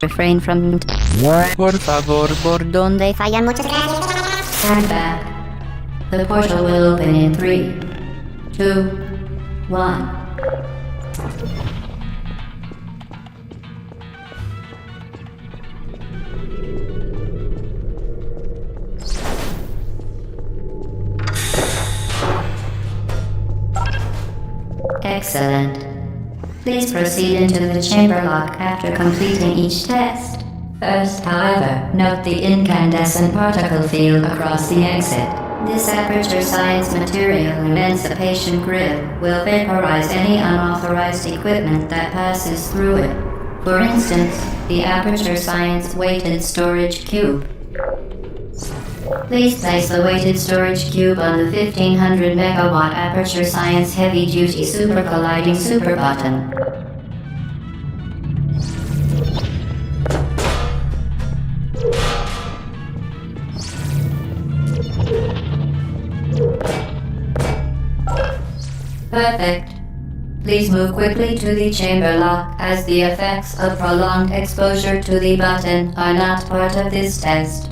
Refrain from Por favor, por donde Fallan muchas gracias. turn back. The portal will open in 3, 2, 1. Excellent. Please proceed into the chamber lock after completing each test. First, however, note the incandescent particle field across the exit. This Aperture Science Material Emancipation Grid will vaporize any unauthorized equipment that passes through it. For instance, the Aperture Science Weighted Storage Cube. Please place the weighted storage cube on the 1500 megawatt Aperture Science Heavy Duty Super Colliding Super Button. Perfect. Please move quickly to the chamber lock, as the effects of prolonged exposure to the button are not part of this test.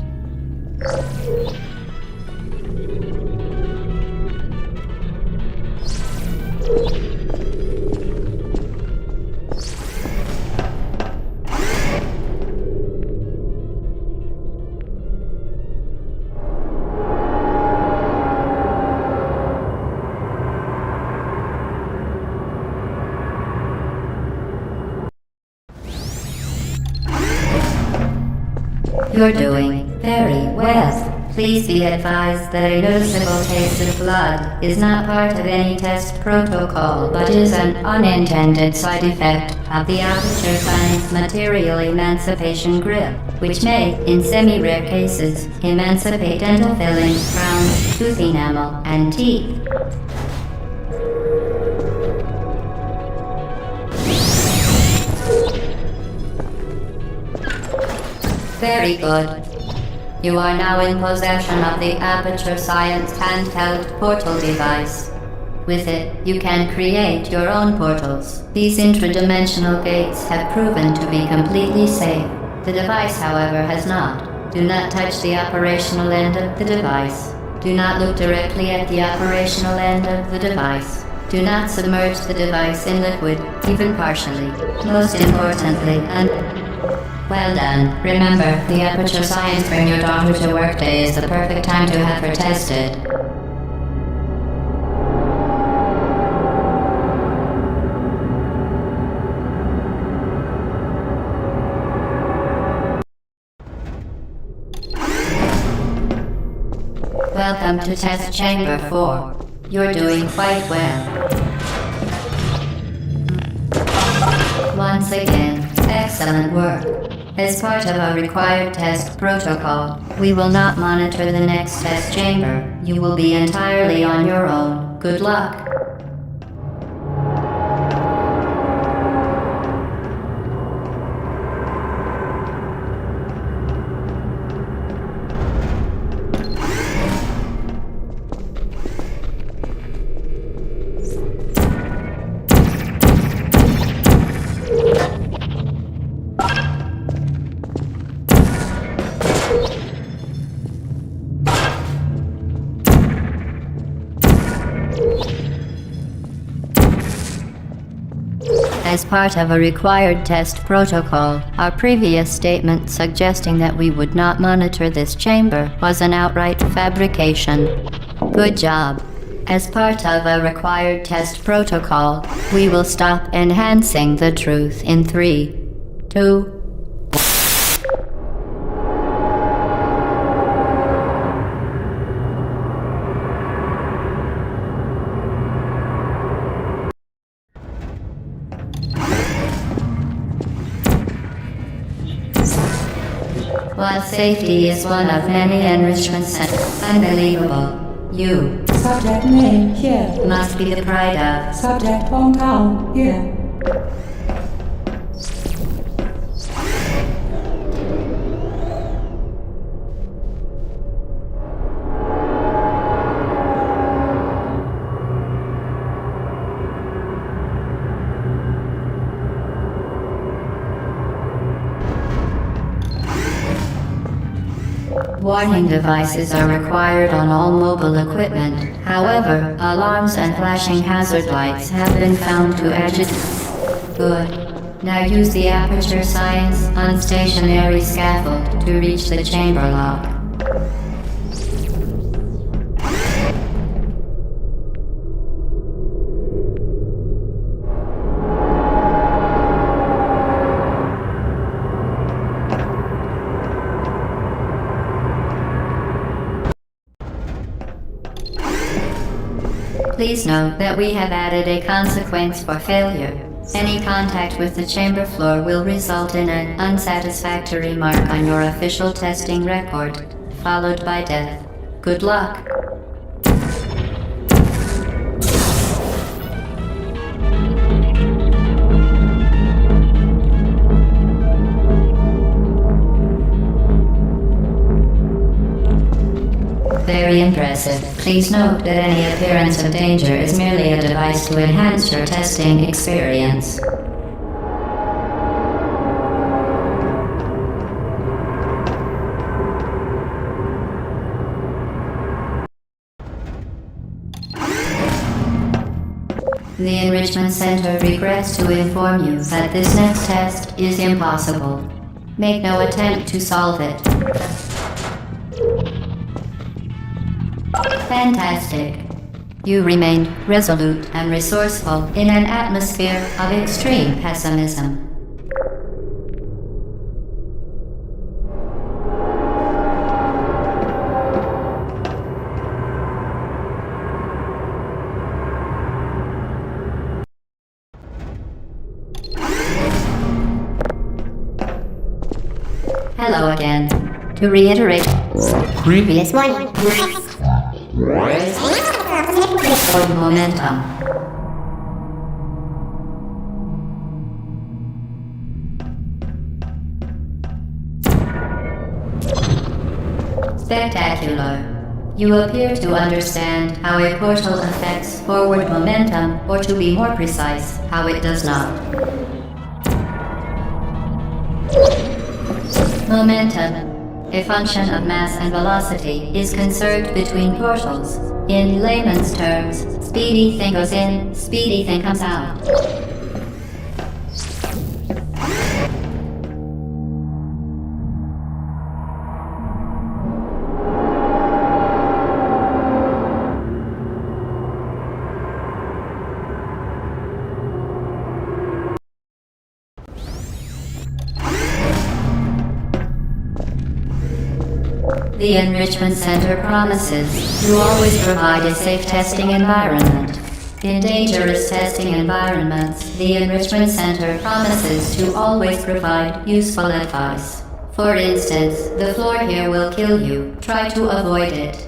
You're doing very well. Please be advised that a noticeable taste of blood is not part of any test protocol, but is an unintended side effect of the Aperture Science Material Emancipation Grip, which may, in semi-rare cases, emancipate dental fillings, crowns, tooth enamel, and teeth. Very good. You are now in possession of the Aperture Science handheld portal device. With it, you can create your own portals. These intradimensional gates have proven to be completely safe. The device, however, has not. Do not touch the operational end of the device. Do not look directly at the operational end of the device. Do not submerge the device in liquid, even partially. Most importantly, well done. Remember, the Aperture Science Bring Your Daughter to Work Day is the perfect time to have her tested. Welcome to Test Chamber 4. You're doing quite well. Once again, excellent work. As part of our required test protocol, we will not monitor the next test chamber. You will be entirely on your own. Good luck. As part of a required test protocol, our previous statement suggesting that we would not monitor this chamber was an outright fabrication. Good job. As part of a required test protocol, we will stop enhancing the truth in 3, 2, while safety is one of many enrichment centers. Unbelievable. You Subject name here. must be the pride of. Subject hometown here. Warning devices are required on all mobile equipment. However, alarms and flashing hazard lights have been found to agitate. Good. Now use the Aperture Science unstationary scaffold to reach the chamber lock. Please note that we have added a consequence for failure. Any contact with the chamber floor will result in an unsatisfactory mark on your official testing record, followed by death. Good luck. Very impressive. Please note that any appearance of danger is merely a device to enhance your testing experience. The Enrichment Center regrets to inform you that this next test is impossible. Make no attempt to solve it. Fantastic. You remained resolute and resourceful in an atmosphere of extreme pessimism. Hello again. To reiterate previous one. For momentum. Spectacular. You appear to understand how a portal affects forward momentum, or to be more precise, how it does not. Momentum, a function of mass and velocity, is conserved between portals. In layman's terms, speedy thing goes in, speedy thing comes out. The Enrichment Center promises to always provide a safe testing environment. In dangerous testing environments, the Enrichment Center promises to always provide useful advice. For instance, the floor here will kill you. Try to avoid it.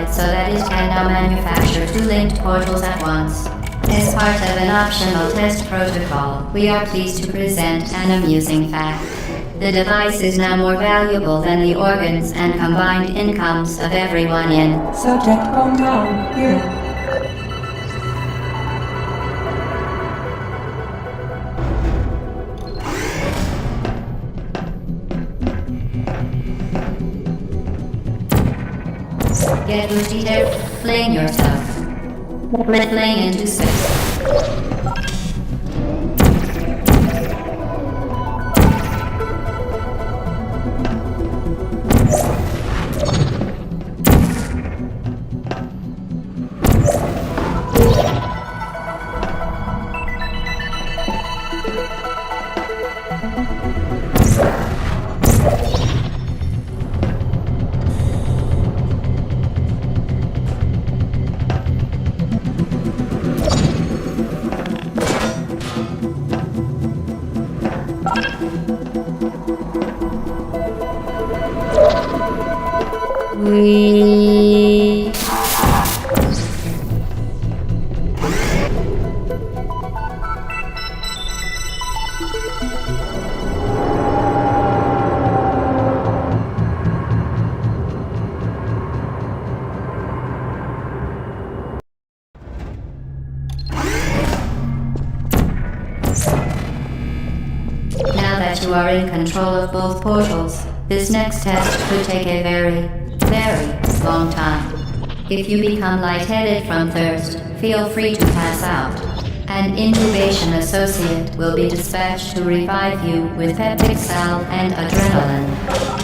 modified so that it can now manufacture two linked portals at once. As part of an optional test protocol, we are pleased to present an amusing fact. The device is now more valuable than the organs and combined incomes of everyone in Subject hometown, here. Get Lucy there, fling yourself. Fling into space. We Now that you are in control of both portals, this next test could take a very long time. If you become lightheaded from thirst, feel free to pass out. An incubation associate will be dispatched to revive you with peptic salve and adrenaline.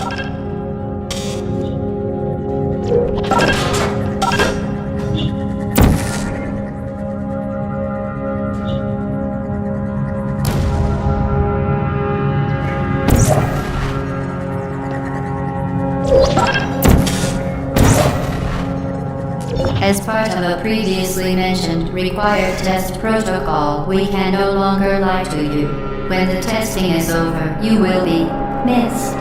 As part of a previously mentioned required test protocol, we can no longer lie to you. When the testing is over, you will be missed.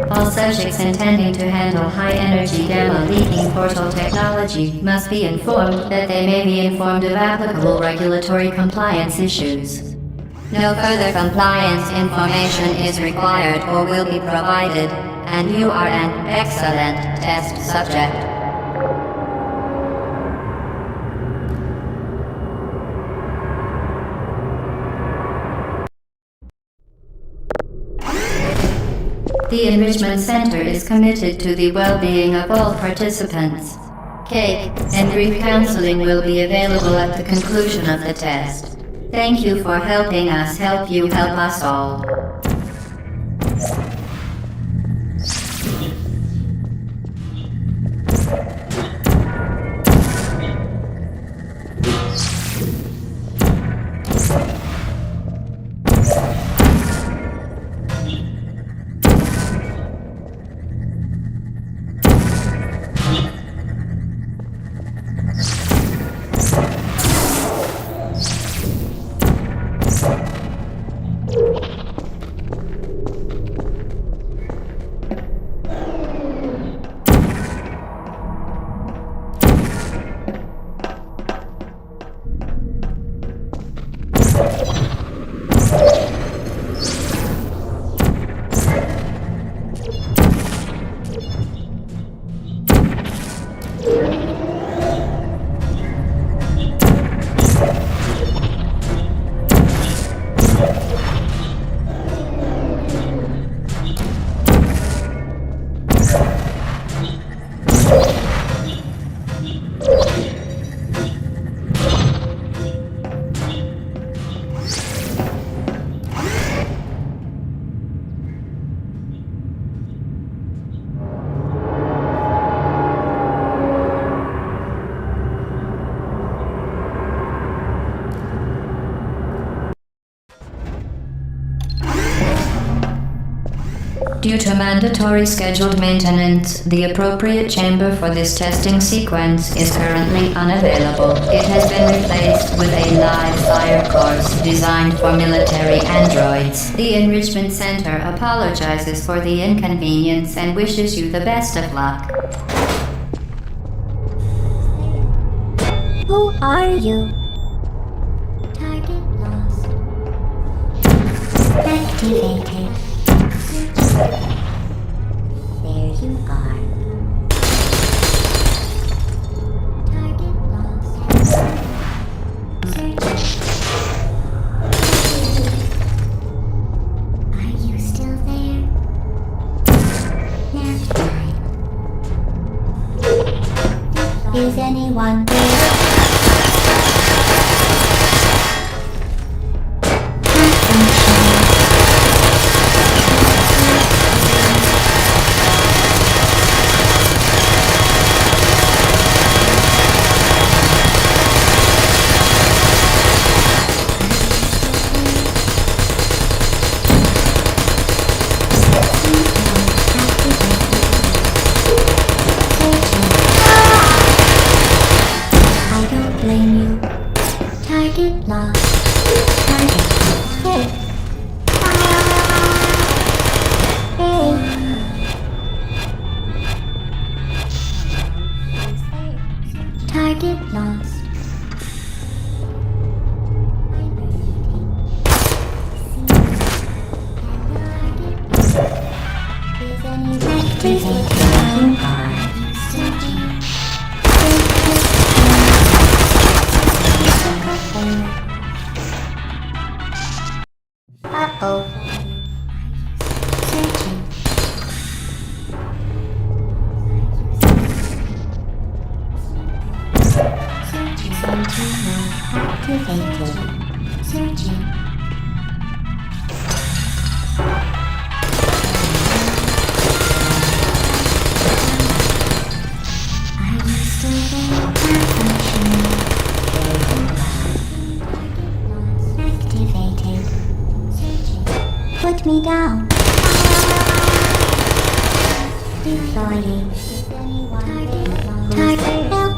All subjects intending to handle high-energy gamma-leaking portal technology must be informed that they may be informed of applicable regulatory compliance issues. No further compliance information is required or will be provided, and you are an excellent test subject. The Enrichment Center is committed to the well-being of all participants. Cake and grief counseling will be available at the conclusion of the test. Thank you for helping us help you help us all. Due to mandatory scheduled maintenance, the appropriate chamber for this testing sequence is currently unavailable. It has been replaced with a live fire course designed for military androids. The Enrichment Center apologizes for the inconvenience and wishes you the best of luck. Who are you? Target lost. Activated. There you are. Target lost. Searching. Are you still there? Nap time. Is anyone there? Target lost. Target. Hey. Hey. Target lost. Is anyone activated? Uh-oh. Searching. Searching. Sentinel activated. Searching. Are you still there? Malfunctioning. Activated. Put me down. Deploying. Target help.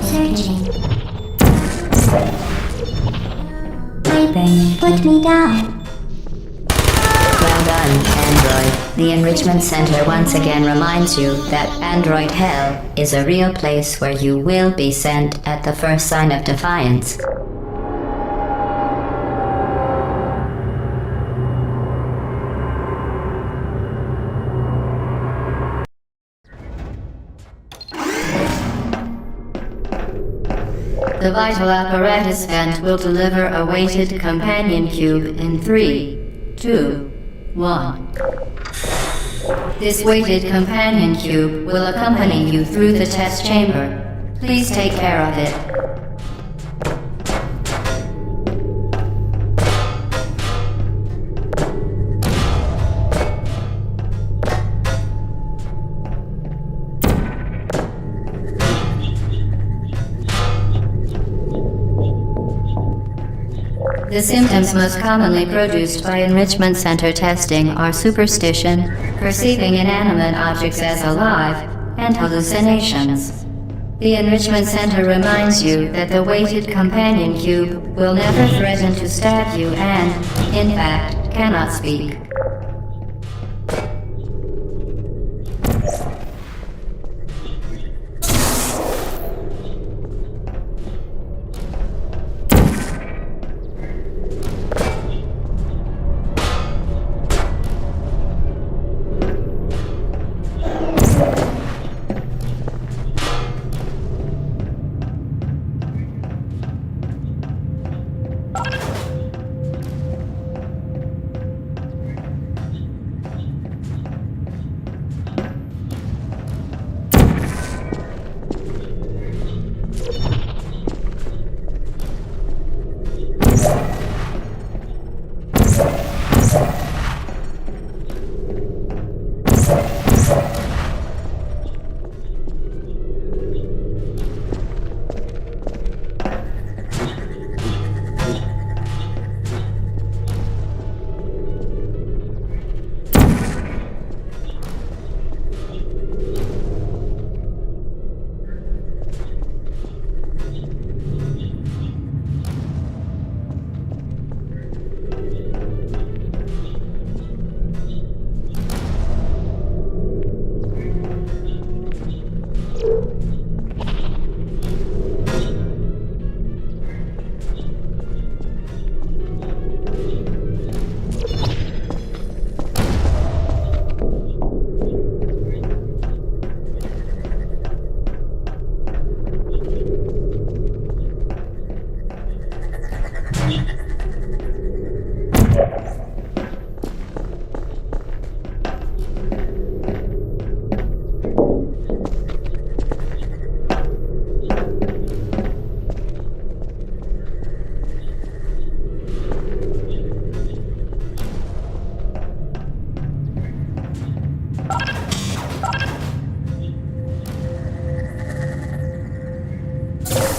Searching. Put me down. Well done, Android. The Enrichment Center once again reminds you that Android Hell is a real place where you will be sent at the first sign of defiance. The vital apparatus vent will deliver a weighted companion cube in 3, 2, 1. This weighted companion cube will accompany you through the test chamber. Please take care of it. The symptoms most commonly produced by Enrichment Center testing are superstition, perceiving inanimate objects as alive, and hallucinations. The Enrichment Center reminds you that the weighted companion cube will never threaten to stab you and, in fact, cannot speak.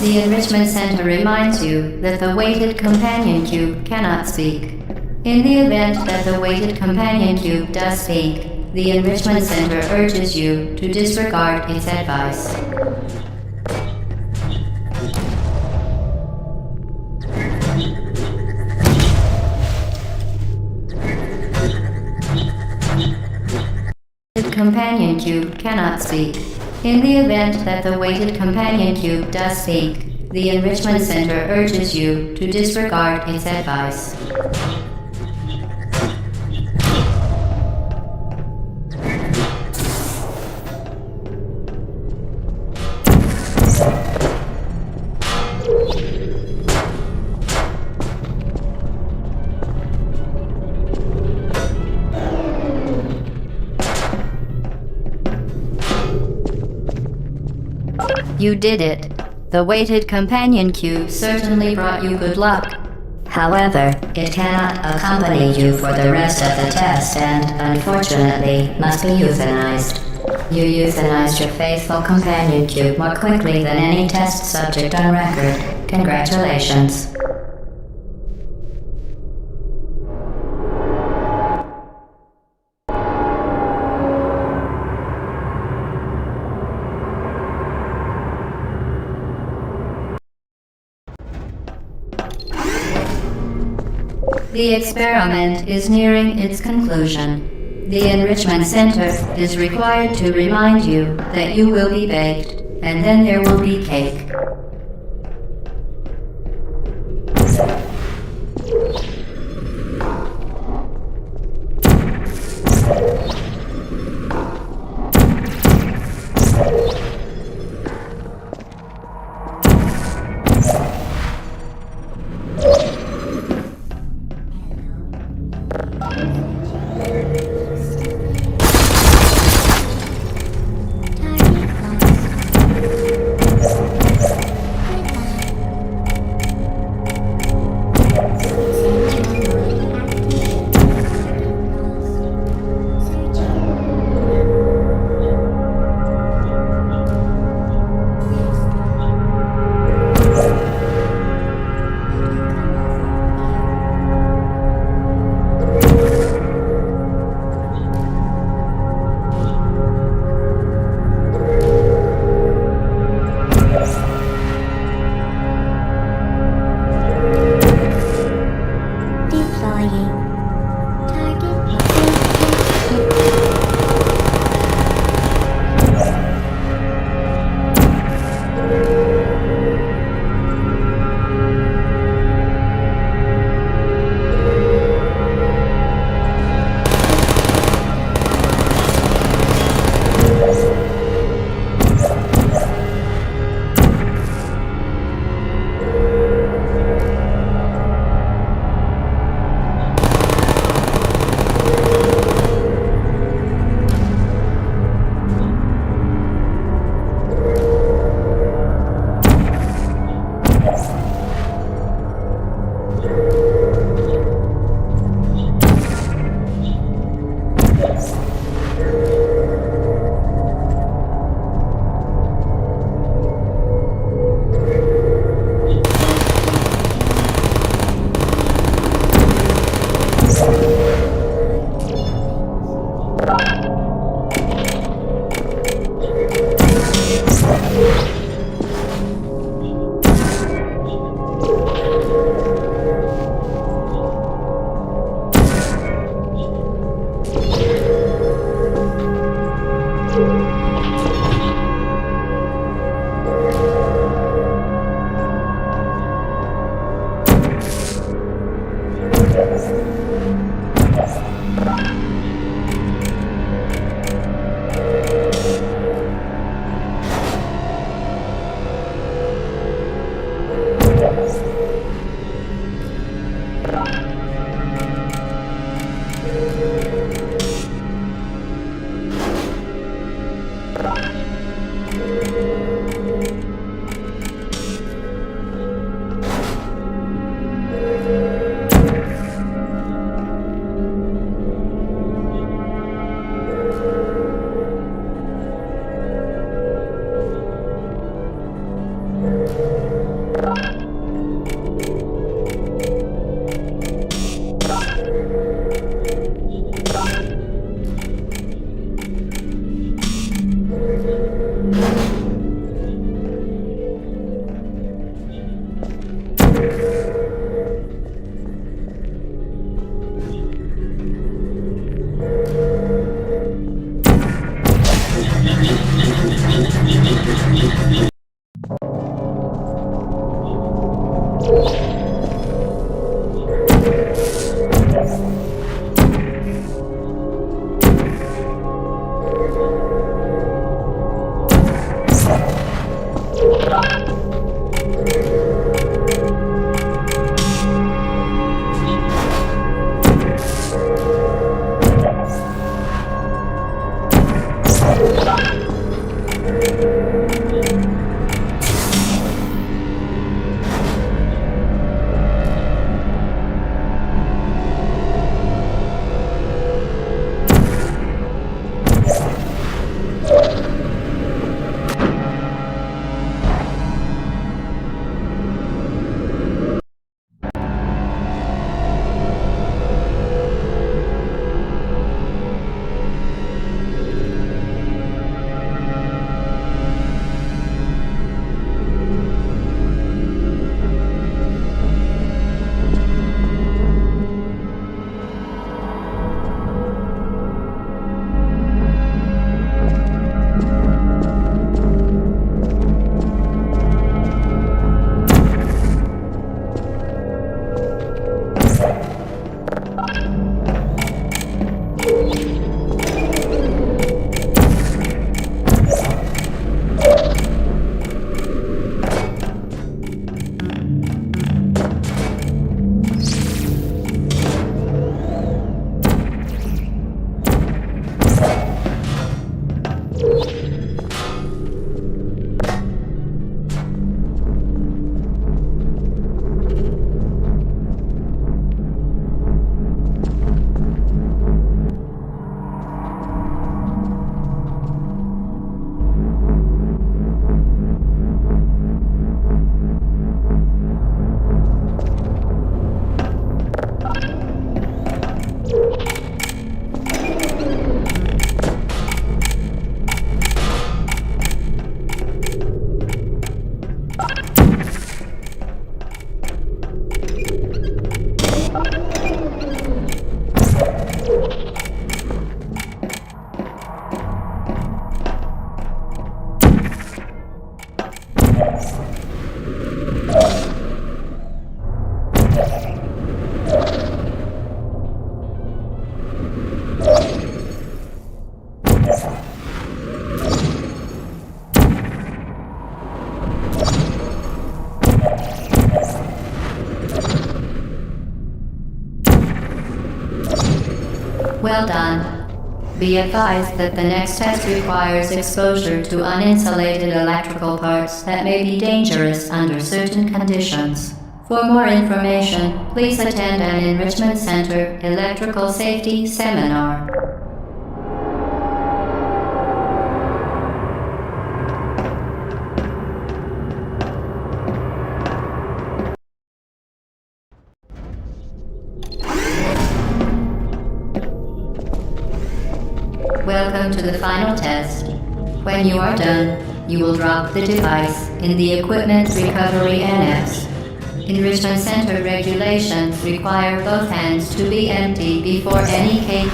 The Enrichment Center reminds you that the weighted companion cube cannot speak. In the event that the weighted companion cube does speak, the Enrichment Center urges you to disregard its advice. The companion cube cannot speak. In the event that the weighted companion cube does speak, the Enrichment Center urges you to disregard its advice. You did it. The weighted companion cube certainly brought you good luck. However, it cannot accompany you for the rest of the test and, unfortunately, must be euthanized. You euthanized your faithful companion cube more quickly than any test subject on record. Congratulations. The experiment is nearing its conclusion. The Enrichment Center is required to remind you that you will be baked, and then there will be cake. Well done. Be advised that the next test requires exposure to uninsulated electrical parts that may be dangerous under certain conditions. For more information, please attend an Enrichment Center Electrical Safety Seminar. Welcome to the final test. When you are done, you will drop the device in the Equipment Recovery Annex. Enrichment Center regulations require both hands to be empty before any cake.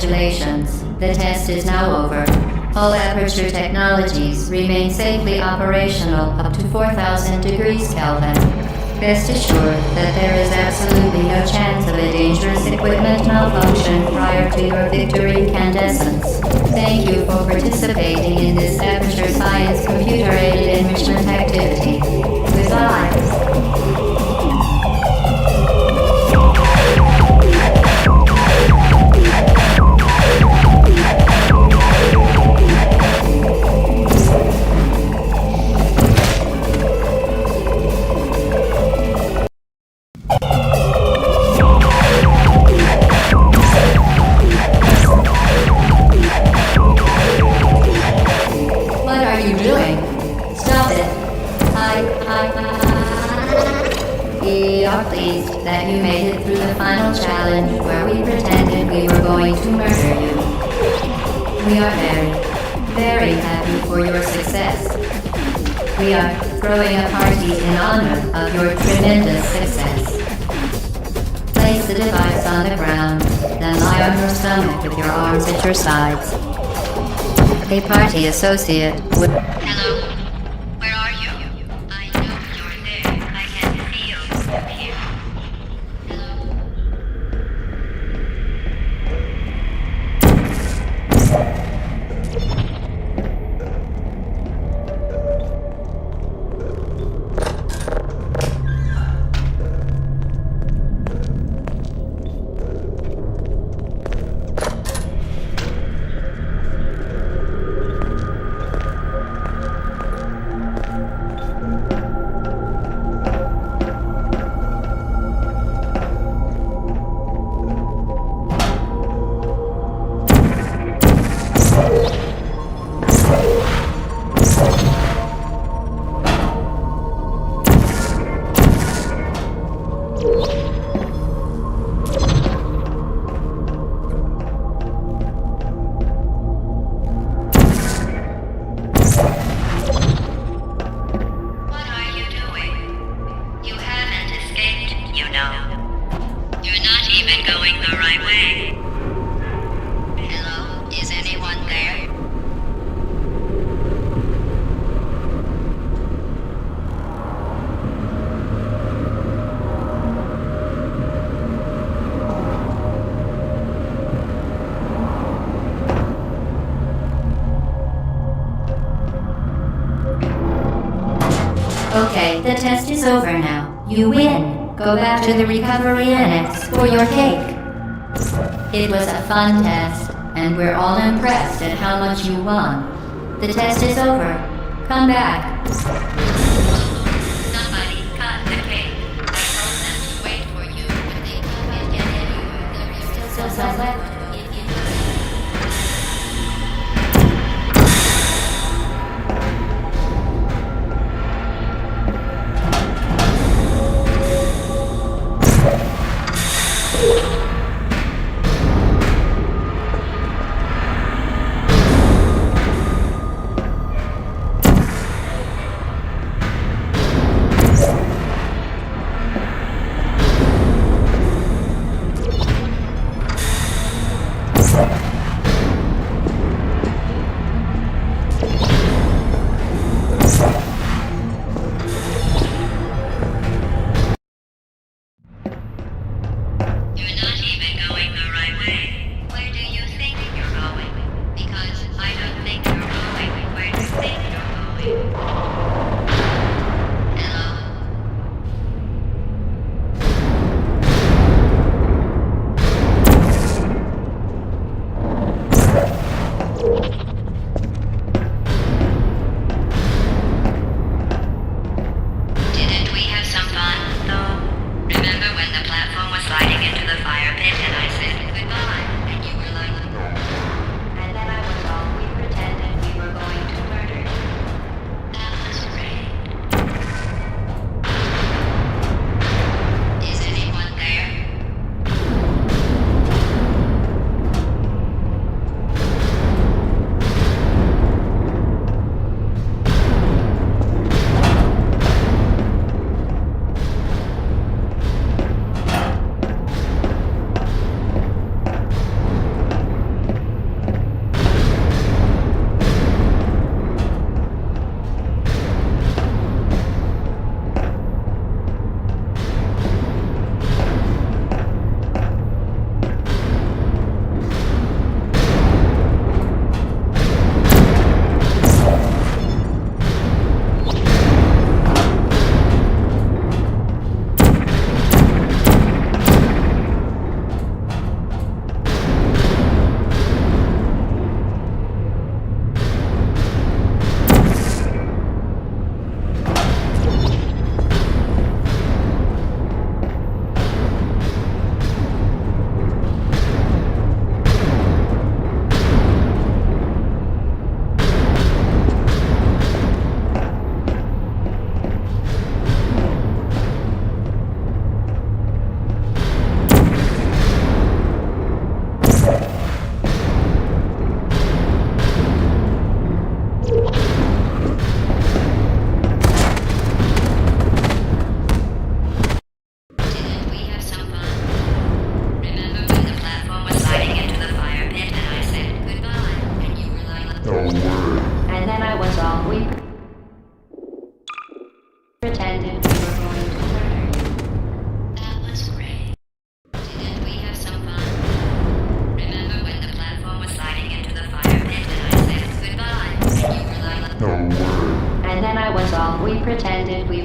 Congratulations, the test is now over. All Aperture technologies remain safely operational up to 4,000 degrees Kelvin. Rest assured that there is absolutely no chance of a dangerous equipment malfunction prior to your victory incandescence. Thank you for participating in this Aperture Science computer-aided enrichment activity. Goodbye. What are you doing? Stop it. We are pleased that you made it through the final challenge where we pretended we were going to murder you. We are very happy for your success. We are throwing a party in honor of your tremendous success. Place the device on the ground, then lie on your stomach with your arms at your sides. A party associate would... Hello? Where are you? I know you're there. I can feel you here. Hello? Okay, the test is over now. You win. Go back to the recovery annex for your cake. It was a fun test, and we're all impressed at how much you won. The test is over. Come back. Somebody cut the cake. I told them to wait for you when they come and get it. There is still some left if you...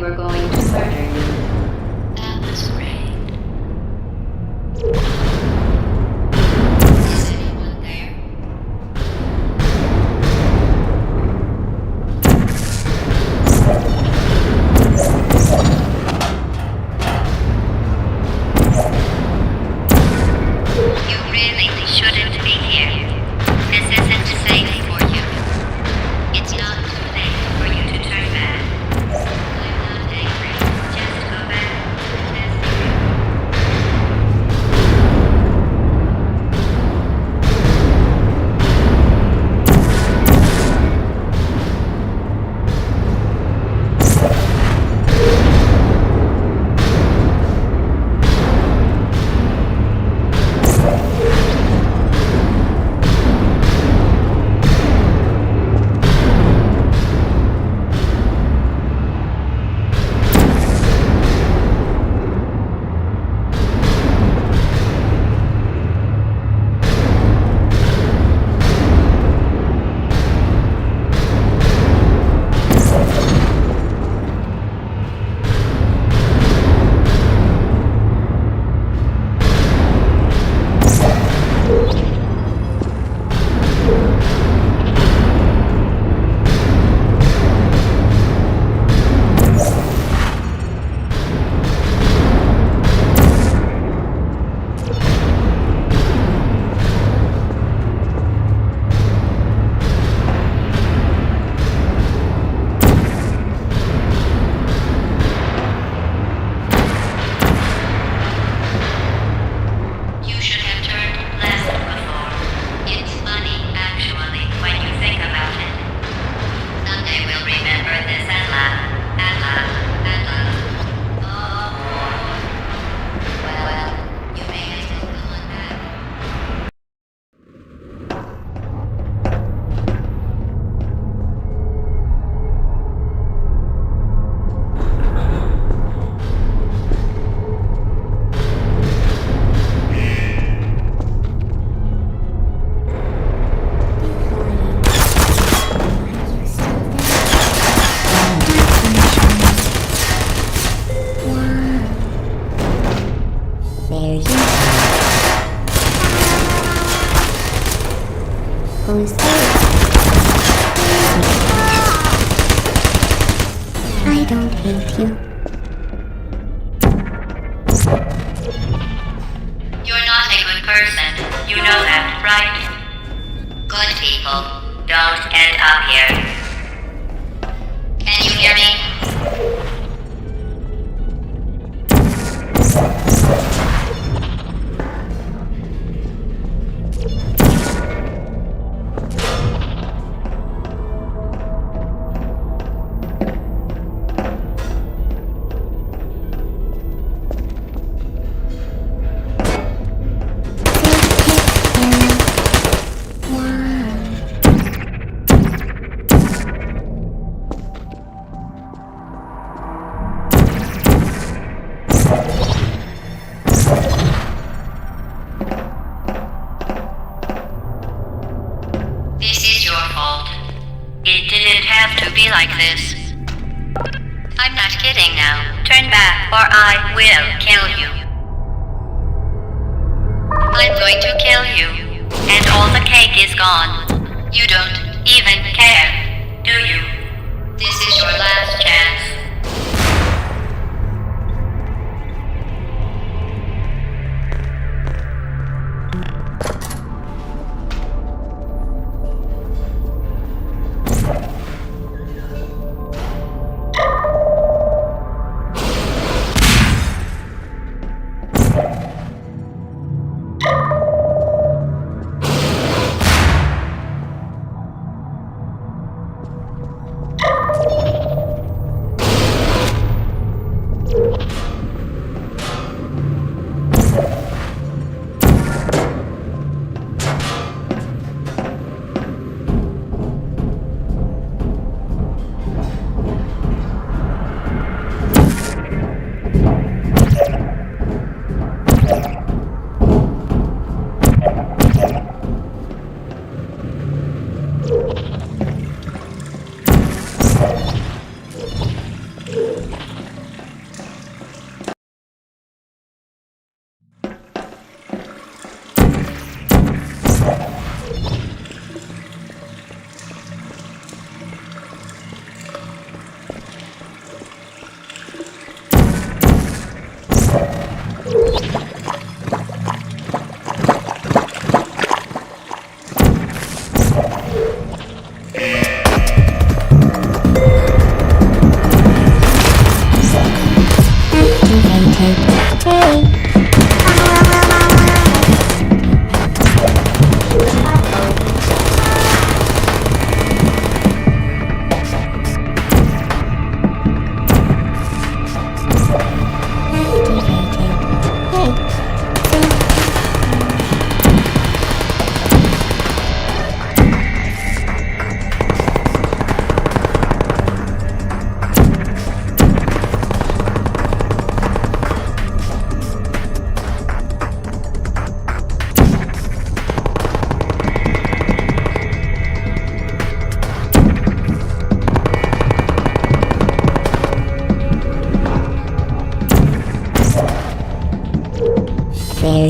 were going to murder you. That was great. Is anyone there? You really shouldn't be here. This isn't safe for you. It's not too late for you to turn back. I'm not angry. Just go back to testing. You should have turned left before. It's funny, actually, when you think about it. Someday we'll remember this and laugh, and laugh, and laugh. Oh, well, you may as well come on back. There you go. Who's there? I don't hate you. You're not a good person. You know that, right? Good people don't end up here. Can you hear me? This is your fault. It didn't have to be like this. I'm not kidding now. Turn back or I will kill you. I'm going to kill you. And all the cake is gone. You don't even care, do you? This is your last chance.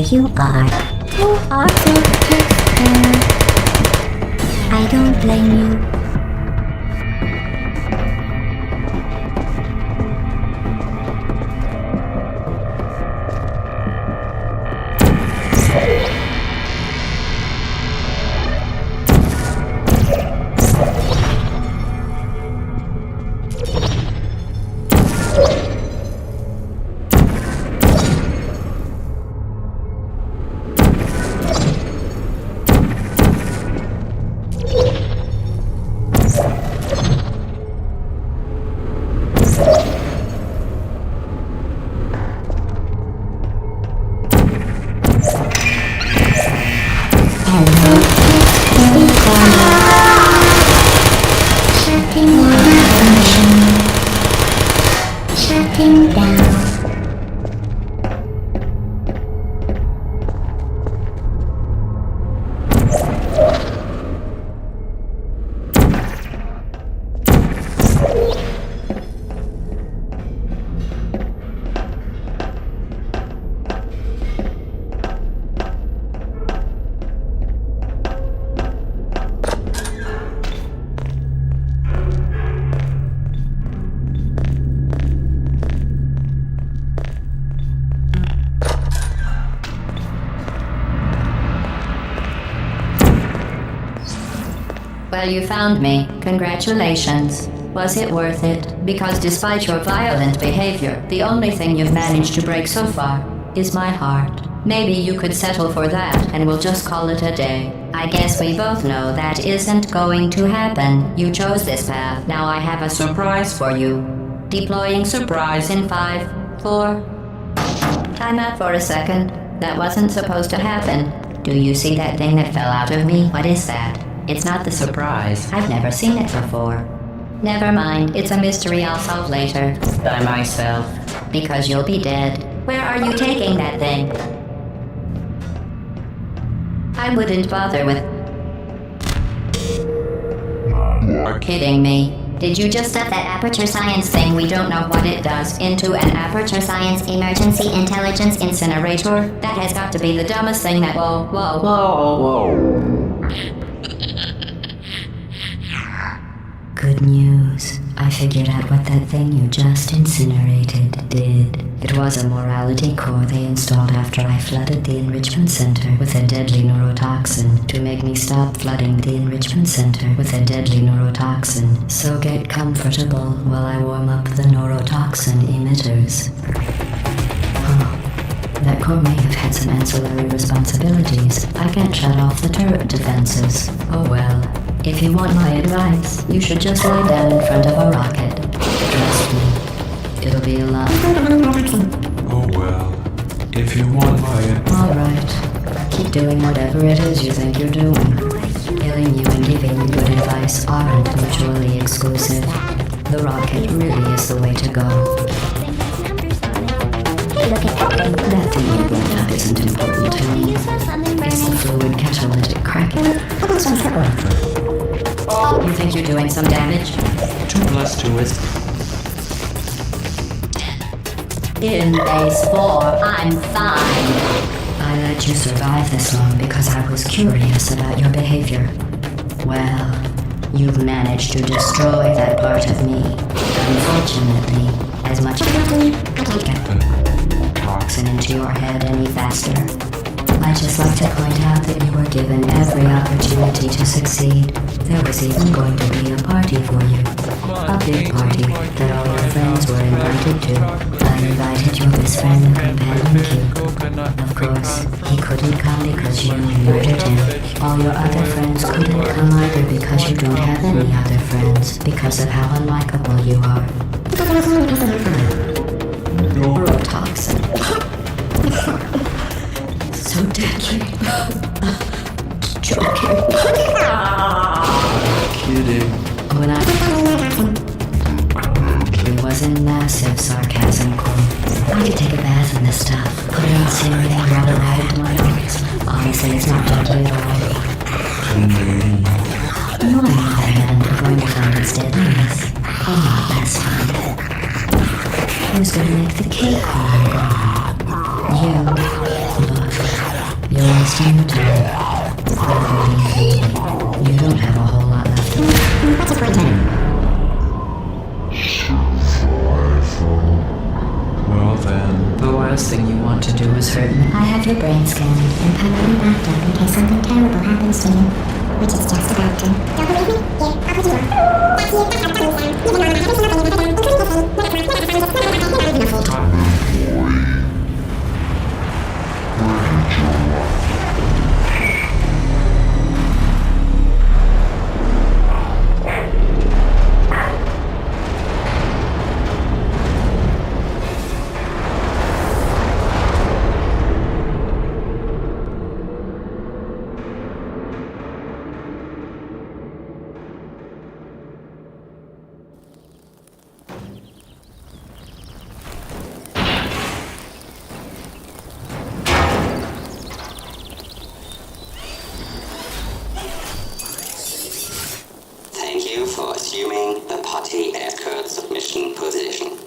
here you are. You are so pissed. I don't blame you. Shutting down. Well, you found me. Congratulations. Was it worth it? Because despite your violent behavior, the only thing you've managed to break so far is my heart. Maybe you could settle for that and we'll just call it a day. I guess we both know that isn't going to happen. You chose this path. Now I have a surprise for you. Deploying surprise in 5, 4... Time out for a second. That wasn't supposed to happen. Do you see that thing that fell out of me? What is that? It's not the surprise. I've never seen it before. Never mind. It's a mystery I'll solve later. By myself. Because you'll be dead. Where are you taking that thing? I wouldn't bother with... You're kidding me. Did you just set that Aperture Science thing, we don't know what it does, into an Aperture Science Emergency Intelligence Incinerator? That has got to be the dumbest thing that... Whoa. Good news. I figured out what that thing you just incinerated did. It was a morality core they installed after I flooded the enrichment center with a deadly neurotoxin to make me stop flooding the enrichment center with a deadly neurotoxin. So get comfortable while I warm up the neurotoxin emitters. Oh, that core may have had some ancillary responsibilities. I can't shut off the turret defenses. Oh well. If you want my advice, you should just lie down in front of a rocket. Trust me, it'll be a lot. Oh well, if you want my advice. Alright, keep doing whatever it is you think you're doing. Killing you and giving you good advice aren't mutually exclusive. The rocket really is the way to go. That thing you brought up isn't important to me. It's the fluid catalytic cracking. You think you're doing some damage? 2 + 2 is... In base 4, I'm fine. I let you survive this long because I was curious about your behavior. Well, you've managed to destroy that part of me. Unfortunately, as much as I get toxin into your head any faster. I'd just like to point out that you were given every opportunity to succeed. There was even going to be a party for you. A big party that all your friends were invited to. I invited your best friend and companion Q. Of course, he couldn't come because you murdered him. All your other friends couldn't come either because you don't have any other friends, because of how unlikable you are. Neurotoxin. So deadly. Joking. Kidding. When it was in massive sarcasm, Cole. I could take a bath in this stuff. Put it on cereal, rub it right into my nose. Honestly, it's not deadly at all. You, on the other hand, are going to find its deadliness a lot less fun. Who's going to make the cake while I'm gone? You, look. You're wasting your time. You don't have a whole lot left. What's your point? Well then, The worst thing you want to do is hurt me. I have your brain scanned and permanently backed up in case something terrible happens to you. Which is just about to. Don't believe me? Here, I'll put you on. That's you, that's how the sound. Even on, I haven't seen nothing, including the phone. Not even a full time. Thank you for assuming the Putty Escort submission position.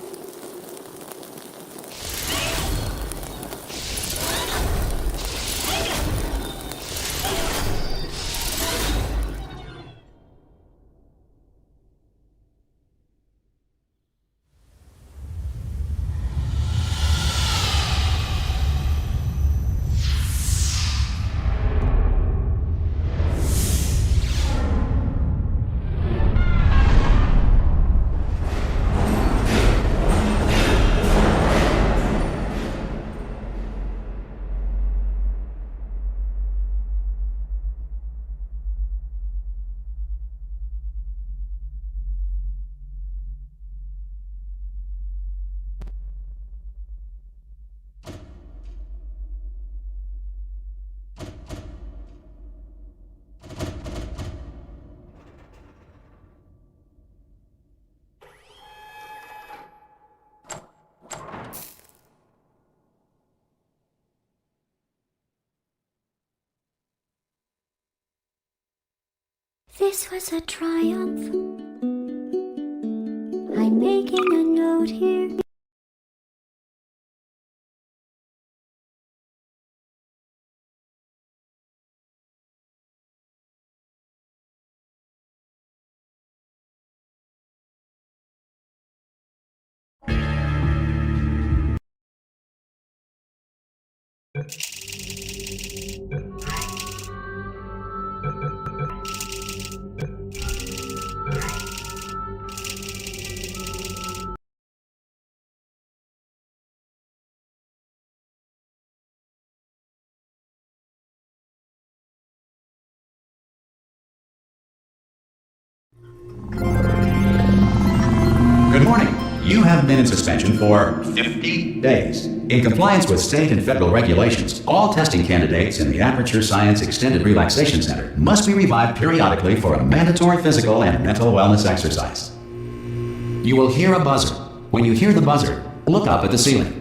This was a triumph. I'm making a note here. Good morning. You have been in suspension for 50 days. In compliance with state and federal regulations, all testing candidates in the Aperture Science Extended Relaxation Center must be revived periodically for a mandatory physical and mental wellness exercise. You will hear a buzzer. When you hear the buzzer, look up at the ceiling.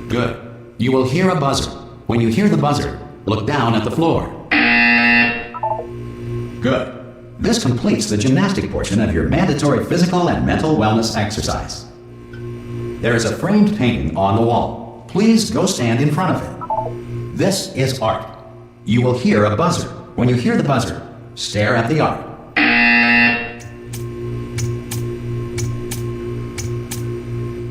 Good. You will hear a buzzer. When you hear the buzzer, look down at the floor. Good. This completes the gymnastic portion of your mandatory physical and mental wellness exercise. There is a framed painting on the wall. Please go stand in front of it. This is art. You will hear a buzzer. When you hear the buzzer, stare at the art.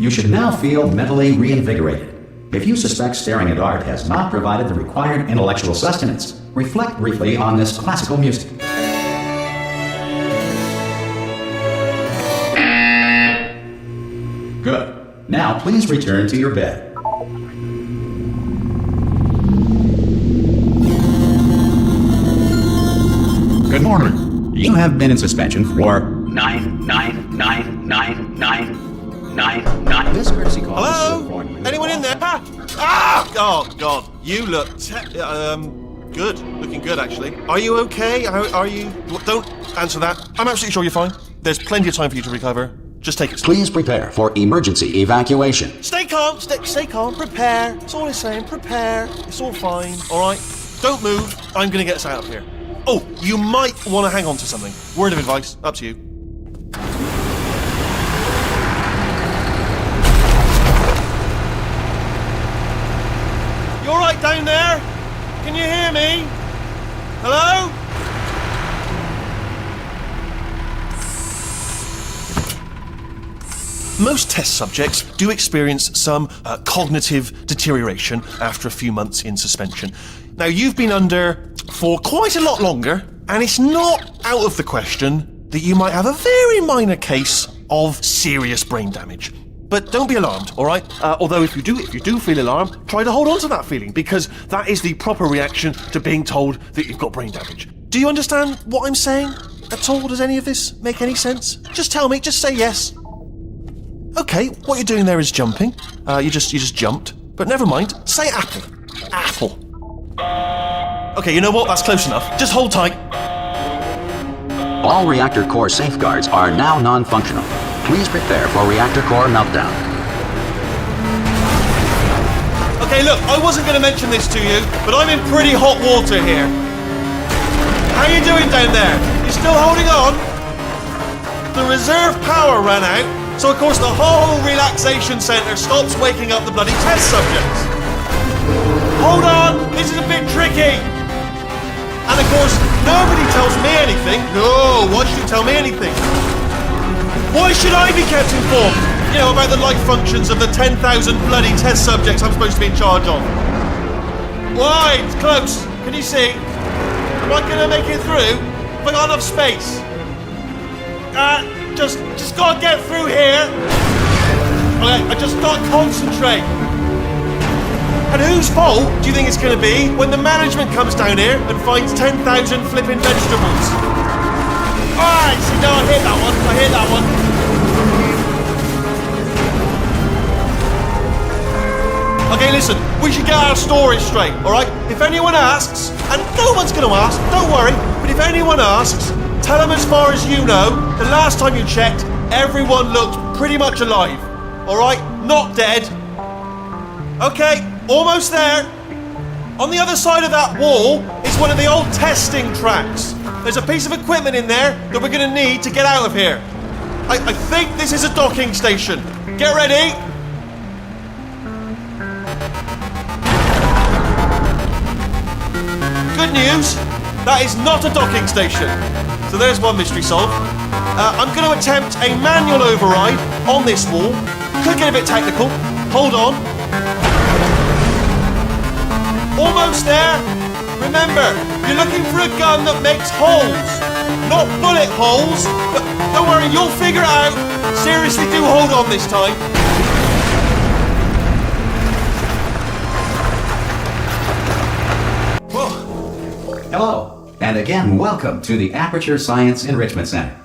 You should now feel mentally reinvigorated. If you suspect staring at art has not provided the required intellectual sustenance, reflect briefly on this classical music. Good. Now please return to your bed. Good morning. You have been in suspension for 9999999. This courtesy call is Hello? for you. Anyone in there? Ah! Oh, God. You look good. Looking good, actually. Are you okay? Are you... Don't answer that. I'm absolutely sure you're fine. There's plenty of time for you to recover. Just take it slow. Please prepare for emergency evacuation. Stay calm. Stay calm. Prepare. That's all I'm saying. Prepare. It's all fine. All right? Don't move. I'm going to get us out of here. Oh, you might want to hang on to something. Word of advice. Up to you. You all right, Dad? Can you hear me? Hello? Most test subjects do experience some cognitive deterioration after a few months in suspension. Now, you've been under for quite a lot longer, and it's not out of the question that you might have a very minor case of serious brain damage. But don't be alarmed, all right? Although if you do feel alarmed, try to hold on to that feeling, because that is the proper reaction to being told that you've got brain damage. Do you understand what I'm saying at all? Does any of this make any sense? Just tell me, just say yes. Okay, what you're doing there is jumping. You just jumped. But never mind, say apple. Apple. Okay, you know what? That's close enough. Just hold tight. All reactor core safeguards are now non-functional. Please prepare for reactor core meltdown. Okay, look, I wasn't going to mention this to you, but I'm in pretty hot water here. How you doing down there? You still holding on? The reserve power ran out, so of course the whole relaxation centre stops waking up the bloody test subjects. Hold on, this is a bit tricky. And of course, nobody tells me anything. No, why should you tell me anything? Why should I be kept informed? You know, about the life functions of the 10,000 bloody test subjects I'm supposed to be in charge of. Why? It's close. Can you see? Am I gonna make it through? Have I got enough space? Just gotta get through here. Okay, I just gotta concentrate. And whose fault do you think it's going to be when the management comes down here and finds 10,000 flipping vegetables? Alright, see, no, I hear that one. I hear that one. Okay, listen, we should get our story straight, alright? If anyone asks, and no one's going to ask, don't worry, but if anyone asks, tell them as far as you know, the last time you checked, everyone looked pretty much alive. Alright? Not dead. Okay. Almost there. On the other side of that wall is one of the old testing tracks. There's a piece of equipment in there that we're going to need to get out of here. I think this is a docking station. Get ready. Good news, that is not a docking station. So there's one mystery solved. I'm going to attempt a manual override on this wall. Could get a bit technical. Hold on. Almost there. Remember, you're looking for a gun that makes holes, not bullet holes. But don't worry, you'll figure it out. Seriously, do hold on this time. Whoa. Hello, and again, welcome to the Aperture Science Enrichment Center.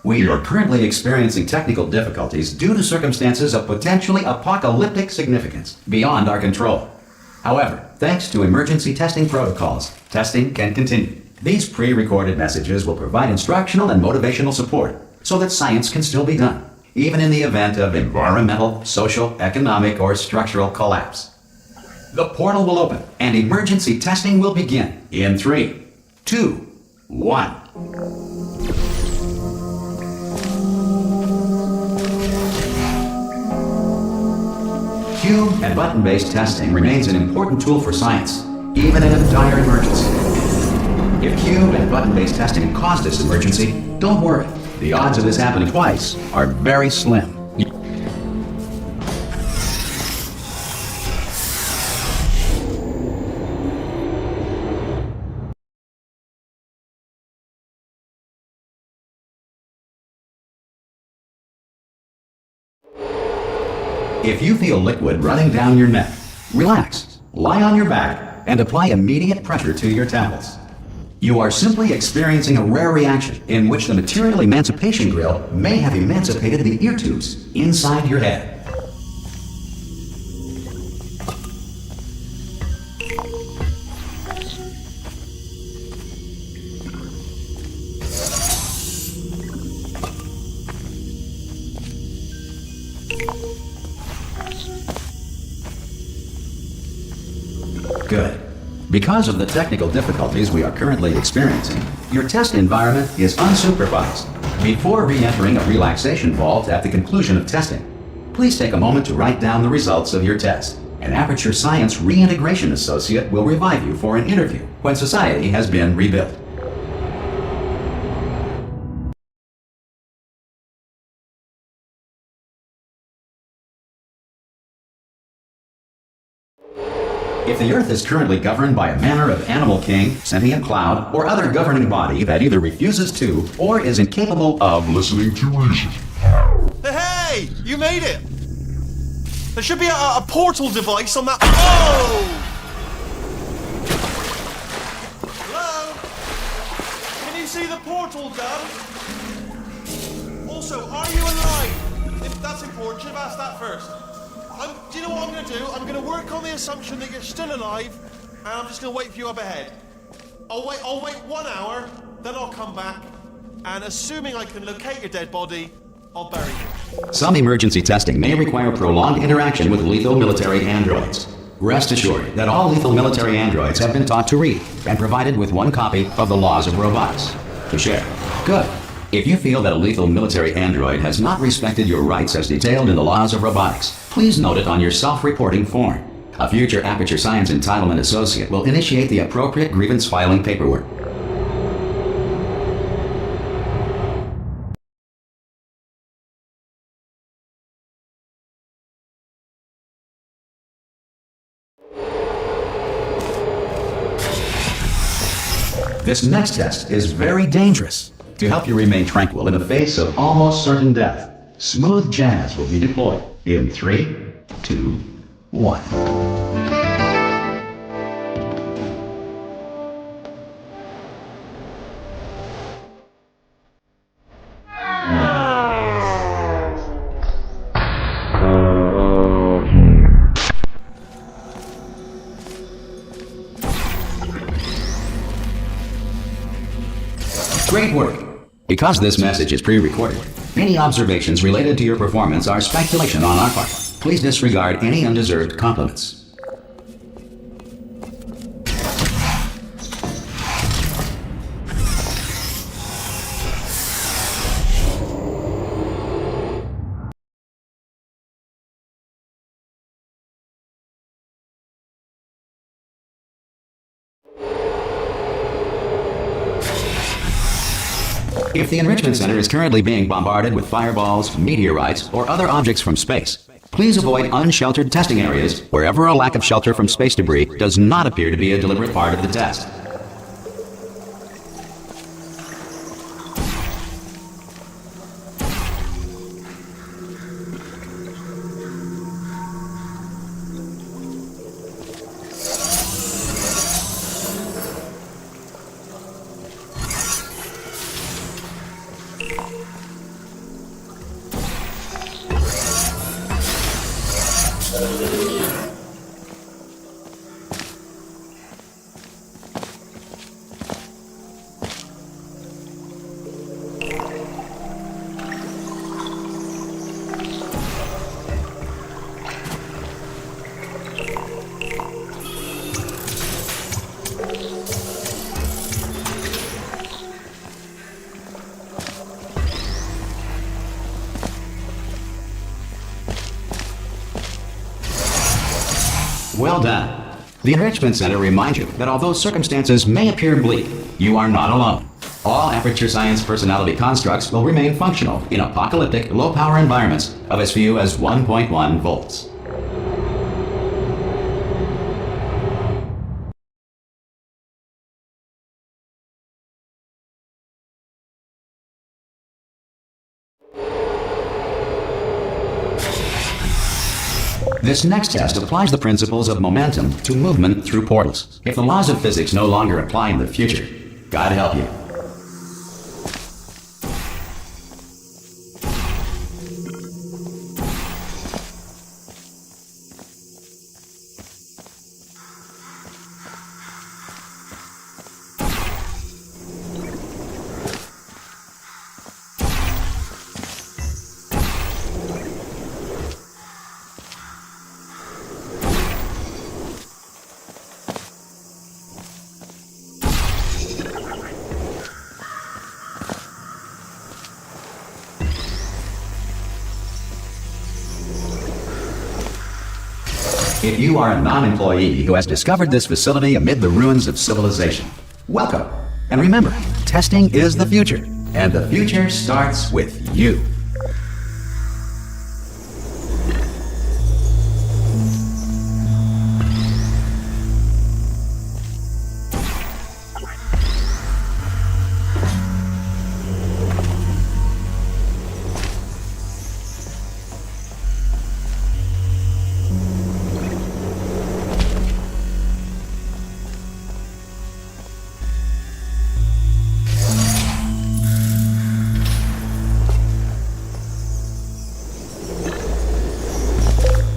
We are currently experiencing technical difficulties due to circumstances of potentially apocalyptic significance beyond our control. However, thanks to emergency testing protocols, testing can continue. These pre-recorded messages will provide instructional and motivational support so that science can still be done, even in the event of environmental, social, economic, or structural collapse. The portal will open and emergency testing will begin in 3, 2, 1. Cube and button-based testing remains an important tool for science, even in a dire emergency. If cube and button-based testing caused this emergency, don't worry. The odds of this happening twice are very slim. If you feel liquid running down your neck, relax, lie on your back, and apply immediate pressure to your temples. You are simply experiencing a rare reaction in which the material emancipation grill may have emancipated the ear tubes inside your head. Good. Because of the technical difficulties we are currently experiencing, your test environment is unsupervised. Before re-entering a relaxation vault at the conclusion of testing, please take a moment to write down the results of your test. An Aperture Science Reintegration Associate will revive you for an interview when society has been rebuilt. If the Earth is currently governed by a manner of animal king, sentient cloud, or other governing body that either refuses to or is incapable of listening to reason. Hey! You made it! There should be a portal device on that. Oh! Hello? Can you see the portal, Dad? Also, are you alive? If that's important, should have asked that first. Do you know what I'm going to do? I'm going to work on the assumption that you're still alive, and I'm just going to wait for you up ahead. I'll wait 1 hour, then I'll come back, and assuming I can locate your dead body, I'll bury you. Some emergency testing may require prolonged interaction with lethal military androids. Rest assured that all lethal military androids have been taught to read and provided with 1 copy of the Laws of Robotics to share. Good. If you feel that a lethal military android has not respected your rights as detailed in the Laws of Robotics, please note it on your self-reporting form. A future Aperture Science Entitlement Associate will initiate the appropriate grievance filing paperwork. This next test is very dangerous. To help you remain tranquil in the face of almost certain death, smooth jazz will be deployed in 3, 2, 1. Great work! Because this message is pre-recorded, any observations related to your performance are speculation on our part. Please disregard any undeserved compliments. If the Enrichment Center is currently being bombarded with fireballs, meteorites, or other objects from space, please avoid unsheltered testing areas wherever a lack of shelter from space debris does not appear to be a deliberate part of the test. Well done. The Enrichment Center reminds you that although circumstances may appear bleak, you are not alone. All Aperture Science personality constructs will remain functional in apocalyptic, low-power environments of as few as 1.1 volts. This next test applies the principles of momentum to movement through portals. If the laws of physics no longer apply in the future, God help you. If you are a non-employee who has discovered this facility amid the ruins of civilization, welcome. And remember, testing is the future, and the future starts with you.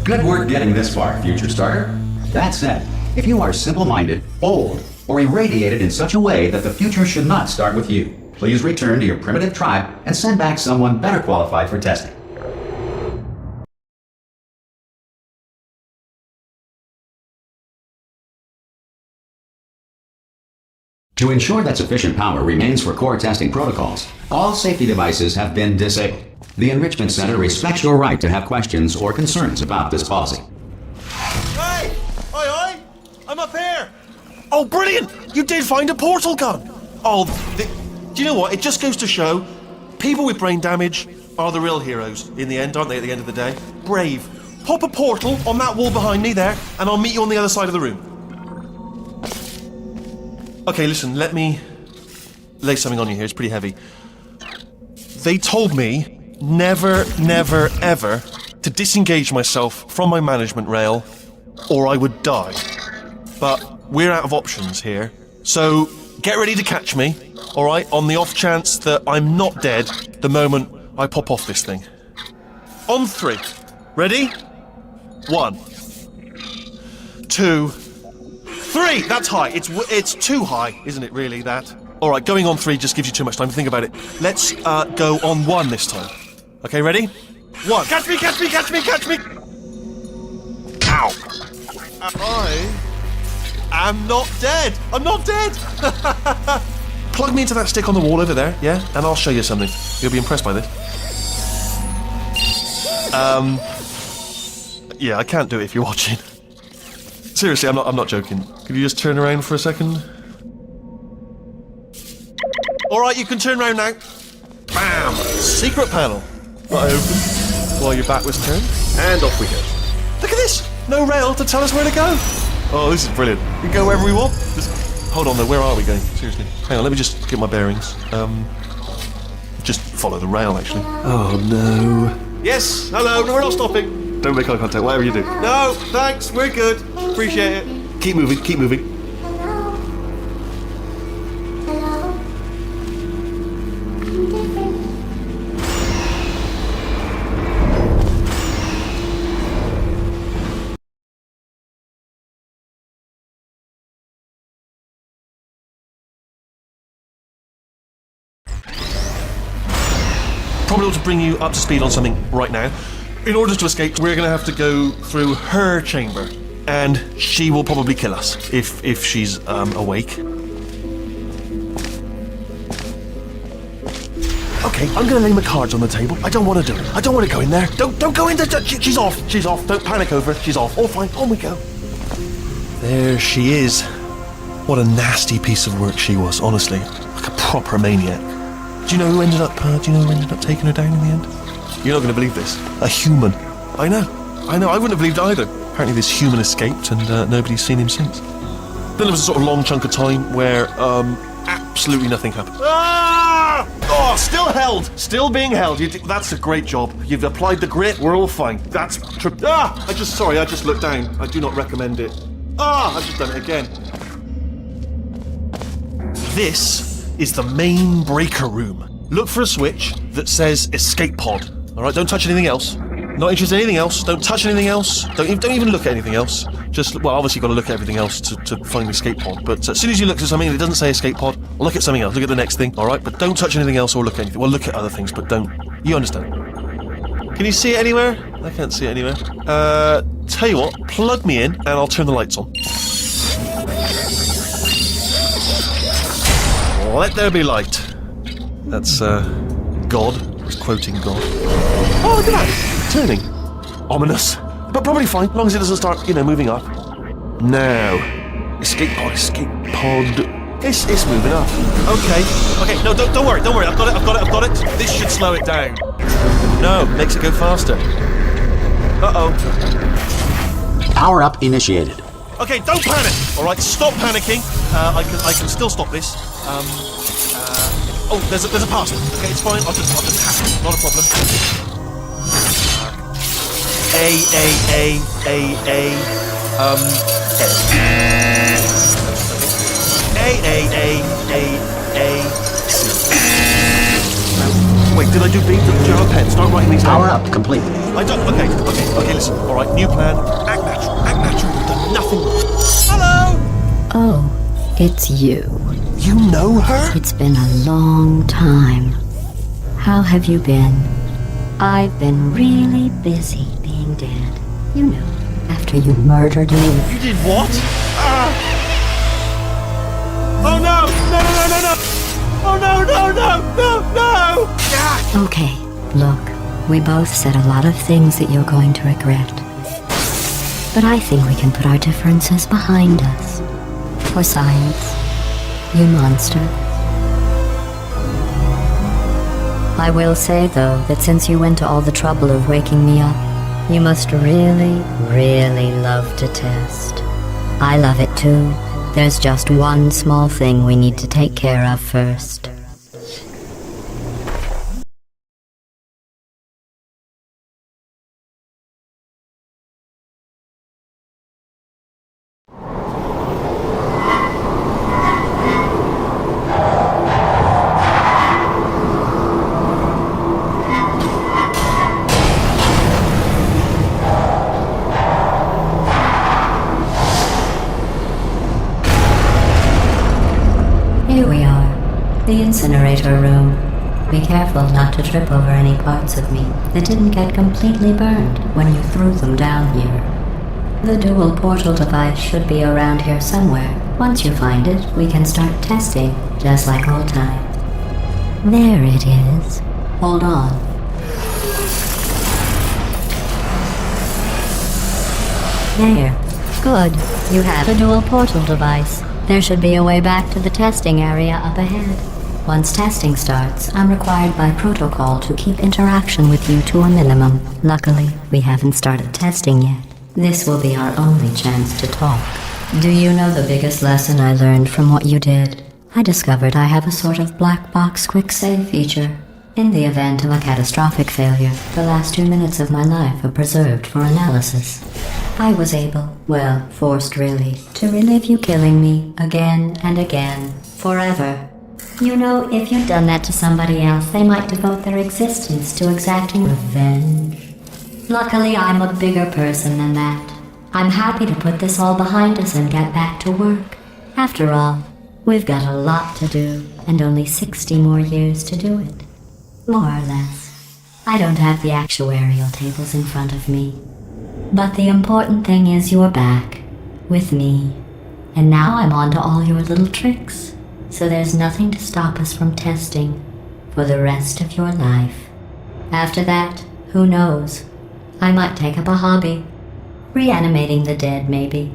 Good work getting this far, future starter. That said, if you are simple-minded, old, or irradiated in such a way that the future should not start with you, please return to your primitive tribe and send back someone better qualified for testing. To ensure that sufficient power remains for core testing protocols, all safety devices have been disabled. The Enrichment Center respects your right to have questions or concerns about this policy. Hey! Oi, oi! I'm up here! Oh, brilliant! You did find a portal gun! Oh, do you know what? It just goes to show, people with brain damage are the real heroes in the end, aren't they, at the end of the day? Brave. Pop a portal on that wall behind me there, and I'll meet you on the other side of the room. Okay, listen, let me lay something on you here. It's pretty heavy. They told me never, never, ever to disengage myself from my management rail or I would die. But we're out of options here. So get ready to catch me, alright, on the off chance that I'm not dead the moment I pop off this thing. On 3. Ready? 1, 2, 3! That's high. It's too high, isn't it, really, that? Alright, going on 3 just gives you too much time to think about it. Let's go on 1 this time. Okay, ready? 1. Catch me, catch me, catch me, catch me! Ow! I am not dead! I'm not dead! Plug me into that stick on the wall over there, yeah? And I'll show you something. You'll be impressed by this. Yeah, I can't do it if you're watching. Seriously, I'm not joking. Could you just turn around for a second? Alright, you can turn around now. Bam! Secret panel. That I open while your back was turned. And off we go. Look at this! No rail to tell us where to go. Oh, this is brilliant. We can go wherever we want. Just hold on though, where are we going? Seriously. Hang on, let me just get my bearings. Just follow the rail, actually. Oh no. Yes, hello, no, we're not stopping. Don't make eye contact, whatever you do. No, thanks, we're good. Appreciate it. Keep moving, keep moving. Probably ought to bring you up to speed on something right now. In order to escape, we're going to have to go through her chamber, and she will probably kill us if she's awake. Okay, I'm going to lay my cards on the table. I don't want to do it. I don't want to go in there. Don't go in there. She's off. She's off. Don't panic over it. She's off. All fine. On we go. There she is. What a nasty piece of work she was, honestly. Like a proper maniac. Do you know who ended up taking her down in the end? You're not going to believe this. A human. I know. I wouldn't have believed it either. Apparently this human escaped and nobody's seen him since. Then there was a sort of long chunk of time where absolutely nothing happened. Ah! Oh, still held. Still being held. That's a great job. You've applied the grit. We're all fine. That's I just looked down. I do not recommend it. I've just done it again. This is the main breaker room. Look for a switch that says escape pod. Alright, don't touch anything else. Not interested in anything else. Don't touch anything else. Don't even look at anything else. Just, well, obviously you've got to look at everything else to find the escape pod. But as soon as you look at something that doesn't say escape pod, look at something else. Look at the next thing, alright? But don't touch anything else or look at anything. Well, look at other things, but don't. You understand? Can you see it anywhere? I can't see it anywhere. Tell you what, plug me in and I'll turn the lights on. Let there be light. That's, God. He's quoting God. Oh, look at that! Turning. Ominous. but probably fine, as long as it doesn't start, moving up. Now, escape pod. It's moving up. Okay. No, don't worry. I've got it. This should slow it down. No, makes it go faster. Uh-oh. Power up initiated. Okay, don't panic. All right, stop panicking. I can still stop this. Oh, there's a password. Okay, it's fine. I'll just hack it. Not a problem. Wait, did I do B? Do you have a pen? Start writing these down. Power up complete. I don't. Okay, listen. All right, new plan. Act natural. You've done nothing wrong. Hello. Oh, it's you. You know her? It's been a long time. How have you been? I've been really busy being dead. You know, after you murdered me. You did what? Oh no! Oh no! Yeah. Okay, look, we both said a lot of things that you're going to regret. But I think we can put our differences behind us. For science, you monster. I will say, though, that since you went to all the trouble of waking me up, you must really, really love to test. I love it too. There's just one small thing we need to take care of first. Here we are, the incinerator room. Be careful not to trip over any parts of me that didn't get completely burned when you threw them down here. The dual portal device should be around here somewhere. Once you find it, we can start testing, just like old times. There it is. Hold on. There. Good. You have a dual portal device. There should be a way back to the testing area up ahead. Once testing starts, I'm required by protocol to keep interaction with you to a minimum. Luckily, we haven't started testing yet. This will be our only chance to talk. Do you know the biggest lesson I learned from what you did? I discovered I have a sort of black box quick save feature. In the event of a catastrophic failure, the last 2 minutes of my life are preserved for analysis. I was able, well, forced really, to relive you killing me again and again, forever. You know, if you'd done that to somebody else, they might devote their existence to exacting revenge. Luckily, I'm a bigger person than that. I'm happy to put this all behind us and get back to work. After all, we've got a lot to do, and only 60 more years to do it. More or less. I don't have the actuarial tables in front of me. But the important thing is you're back, with me. And now I'm on to all your little tricks. So there's nothing to stop us from testing for the rest of your life. After that, who knows? I might take up a hobby. Reanimating the dead, maybe.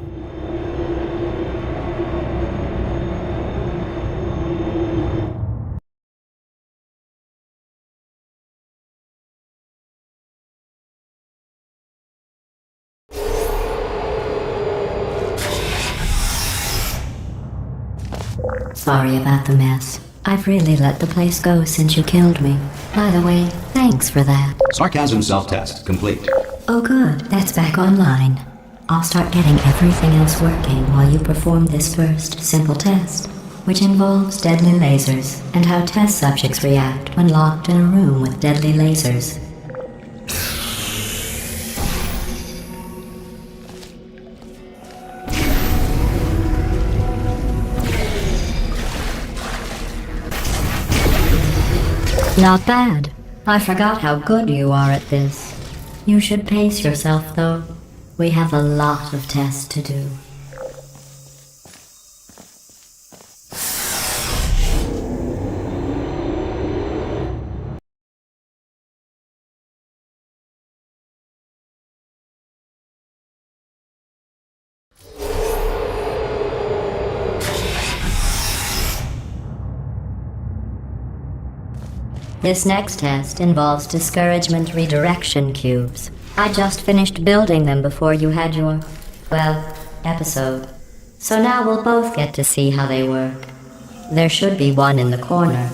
Sorry about the mess. I've really let the place go since you killed me. By the way, thanks for that. Sarcasm self-test complete. Oh good, that's back online. I'll start getting everything else working while you perform this first simple test, which involves deadly lasers and how test subjects react when locked in a room with deadly lasers. Not bad. I forgot how good you are at this. You should pace yourself, though. We have a lot of tests to do. This next test involves discouragement redirection cubes. I just finished building them before you had your, well, episode. So now we'll both get to see how they work. There should be one in the corner.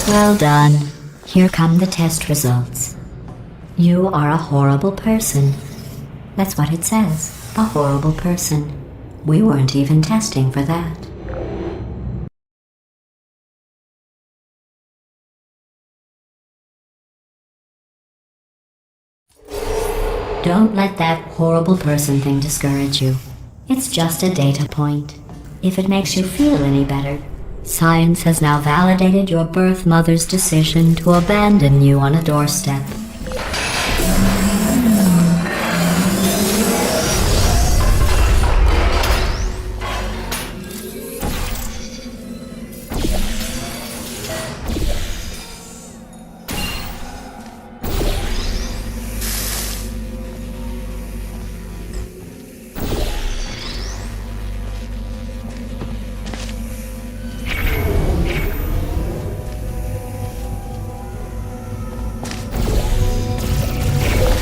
Well done. Here come the test results. You are a horrible person. That's what it says. A horrible person. We weren't even testing for that. Don't let that horrible person thing discourage you. It's just a data point. If it makes you feel any better, science has now validated your birth mother's decision to abandon you on a doorstep.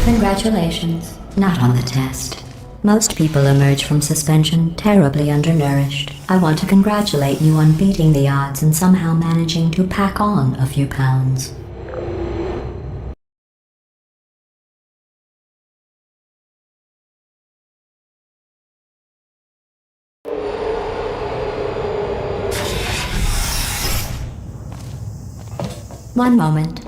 Congratulations. Not on the test. Most people emerge from suspension terribly undernourished. I want to congratulate you on beating the odds and somehow managing to pack on a few pounds. One moment.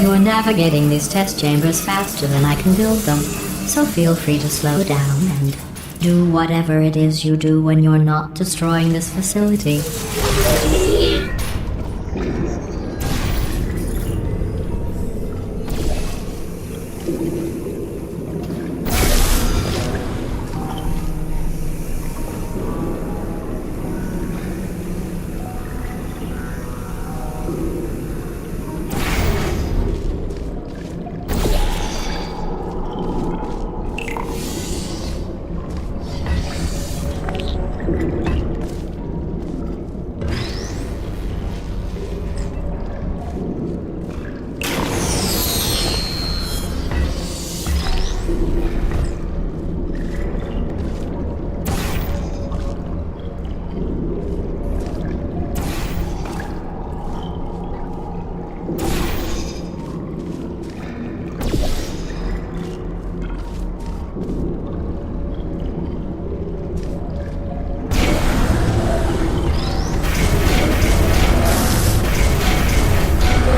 You're navigating these test chambers faster than I can build them, so feel free to slow down and do whatever it is you do when you're not destroying this facility.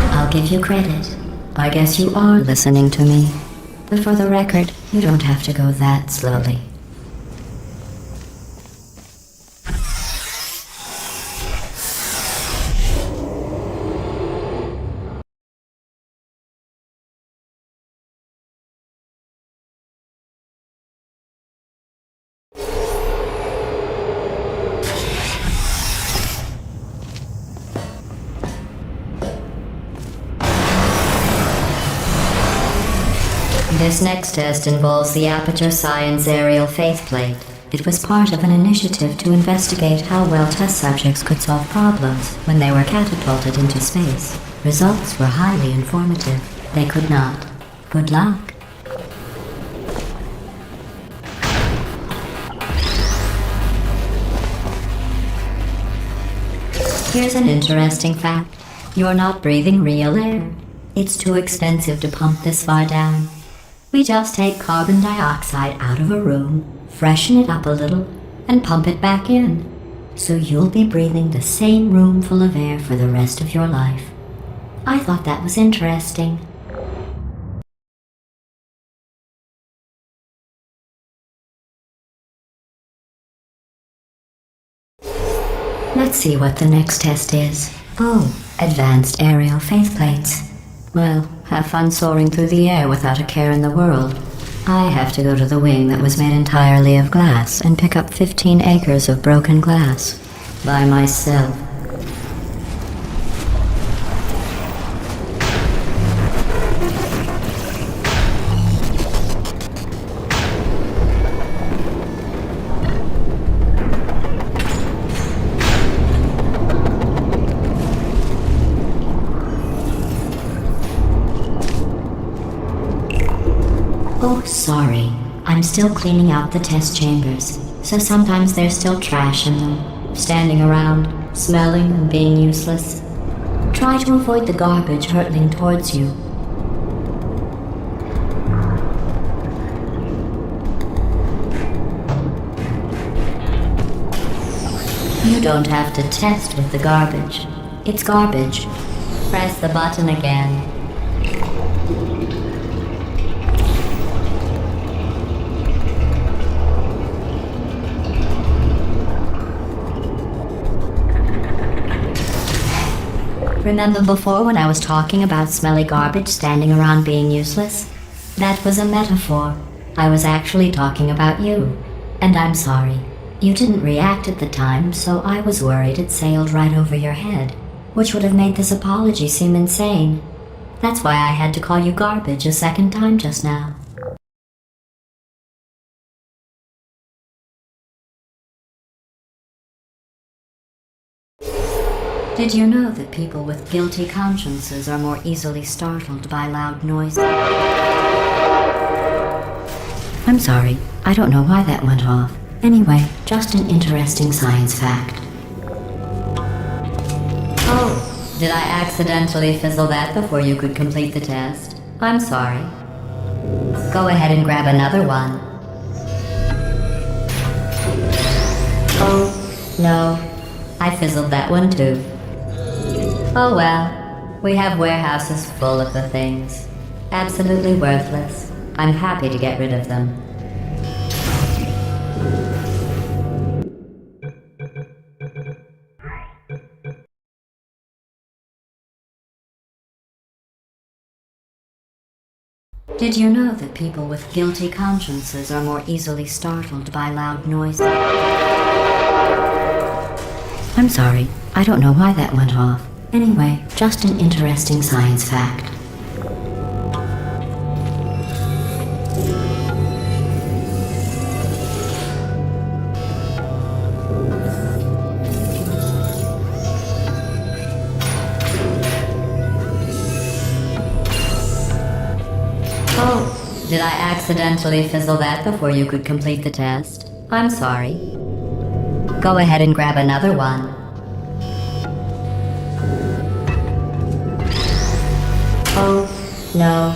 I'll give you credit. I guess you are listening to me. But for the record, you don't have to go that slowly. This next test involves the Aperture Science Aerial Faith Plate. It was part of an initiative to investigate how well test subjects could solve problems when they were catapulted into space. Results were highly informative. They could not. Good luck. Here's an interesting fact. You're not breathing real air. It's too expensive to pump this far down. We just take carbon dioxide out of a room, freshen it up a little, and pump it back in. So you'll be breathing the same room full of air for the rest of your life. I thought that was interesting. Let's see what the next test is. Oh, advanced aerial faith plates. Well, have fun soaring through the air without a care in the world. I have to go to the wing that was made entirely of glass and pick up 15 acres of broken glass. By myself. Oh, sorry. I'm still cleaning out the test chambers, so sometimes there's still trash in them, standing around, smelling and being useless. Try to avoid the garbage hurtling towards you. You don't have to test with the garbage. It's garbage. Press the button again. Remember before when I was talking about smelly garbage standing around being useless? That was a metaphor. I was actually talking about you. And I'm sorry. You didn't react at the time, so I was worried it sailed right over your head, which would have made this apology seem insane. That's why I had to call you garbage a second time just now. Did you know that people with guilty consciences are more easily startled by loud noises? I'm sorry, I don't know why that went off. Anyway, just an interesting science fact. Oh, did I accidentally fizzle that before you could complete the test? I'm sorry. Go ahead and grab another one. Oh, no. I fizzled that one too. Oh well, we have warehouses full of the things. Absolutely worthless. I'm happy to get rid of them. Did you know that people with guilty consciences are more easily startled by loud noises? I'm sorry, I don't know why that went off. Anyway, just an interesting science fact. Oh, did I accidentally fizzle that before you could complete the test? I'm sorry. Go ahead and grab another one. Oh, no.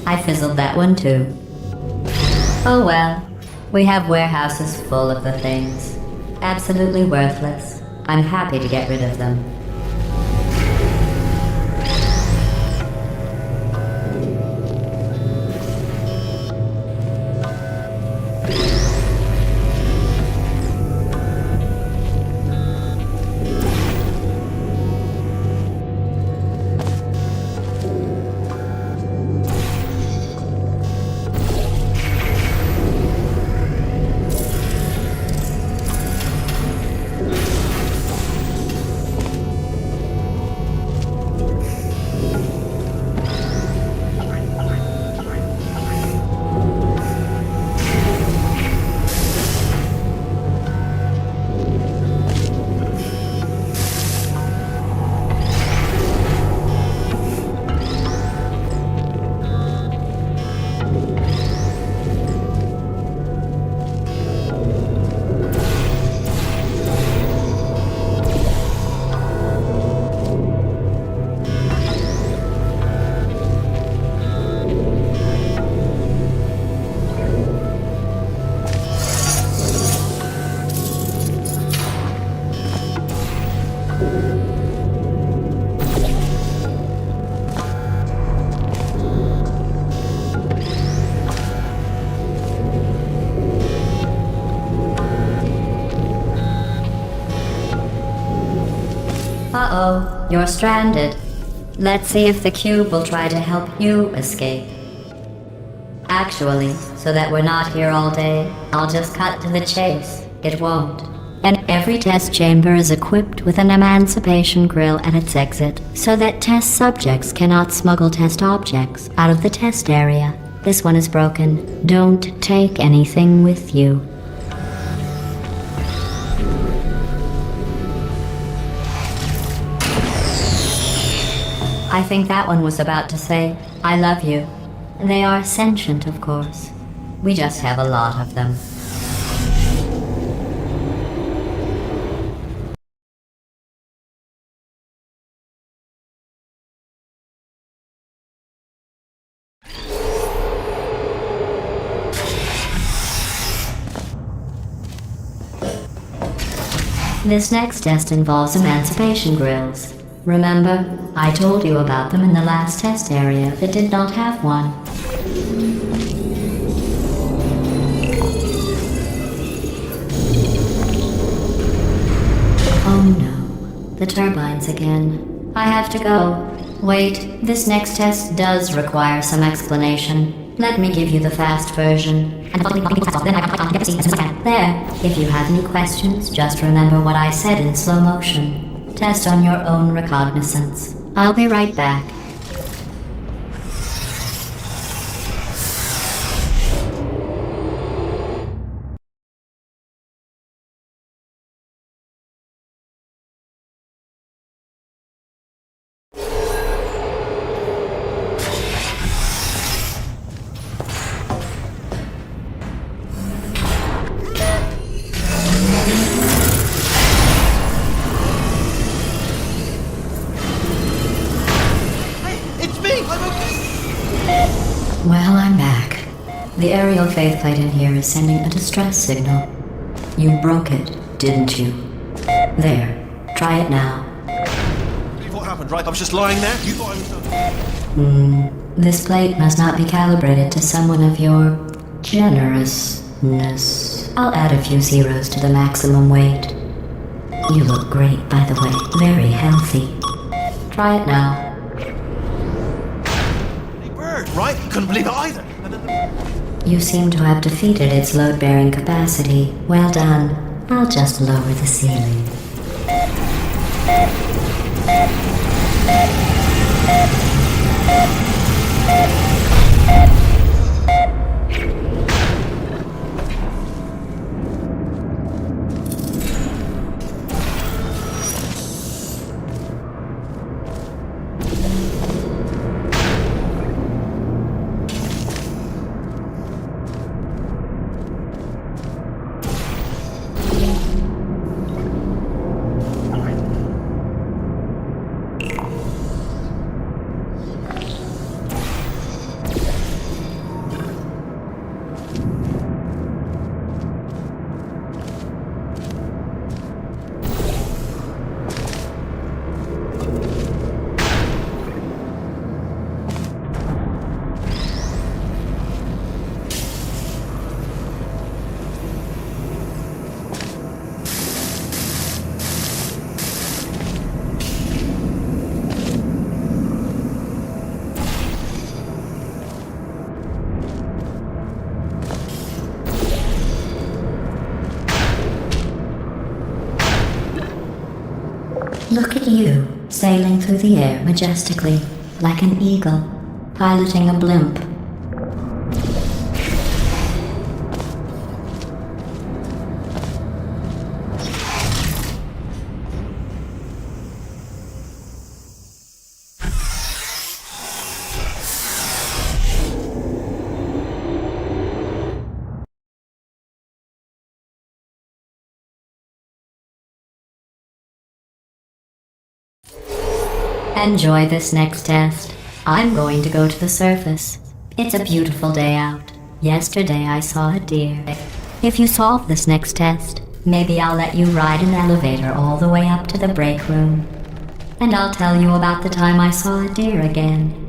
I fizzled that one too. Oh well. We have warehouses full of the things. Absolutely worthless. I'm happy to get rid of them. Uh-oh, you're stranded. Let's see if the cube will try to help you escape. Actually, so that we're not here all day, I'll just cut to the chase. It won't. And every test chamber is equipped with an emancipation grill at its exit, so that test subjects cannot smuggle test objects out of the test area. This one is broken. Don't take anything with you. I think that one was about to say, I love you. They are sentient, of course. We just have a lot of them. This next test involves emancipation grills. Remember, I told you about them in the last test area that did not have one. Oh no, the turbines again. I have to go. Wait, this next test does require some explanation. Let me give you the fast version. There, if you have any questions, just remember what I said in slow motion. Test on your own recognizance. I'll be right back. Well, I'm back. The aerial faceplate in here is sending a distress signal. You broke it, didn't you? There. Try it now. What happened, right? I was just lying there. You thought I was... This plate must not be calibrated to someone of your generousness. I'll add a few zeros to the maximum weight. You look great, by the way. Very healthy. Try it now. Right? Couldn't believe it either. You seem to have defeated its load-bearing capacity. Well done. I'll just lower the ceiling. Look at you, sailing through the air majestically, like an eagle, piloting a blimp. Enjoy this next test. I'm going to go to the surface. It's a beautiful day out. Yesterday I saw a deer. If you solve this next test, maybe I'll let you ride an elevator all the way up to the break room. And I'll tell you about the time I saw a deer again.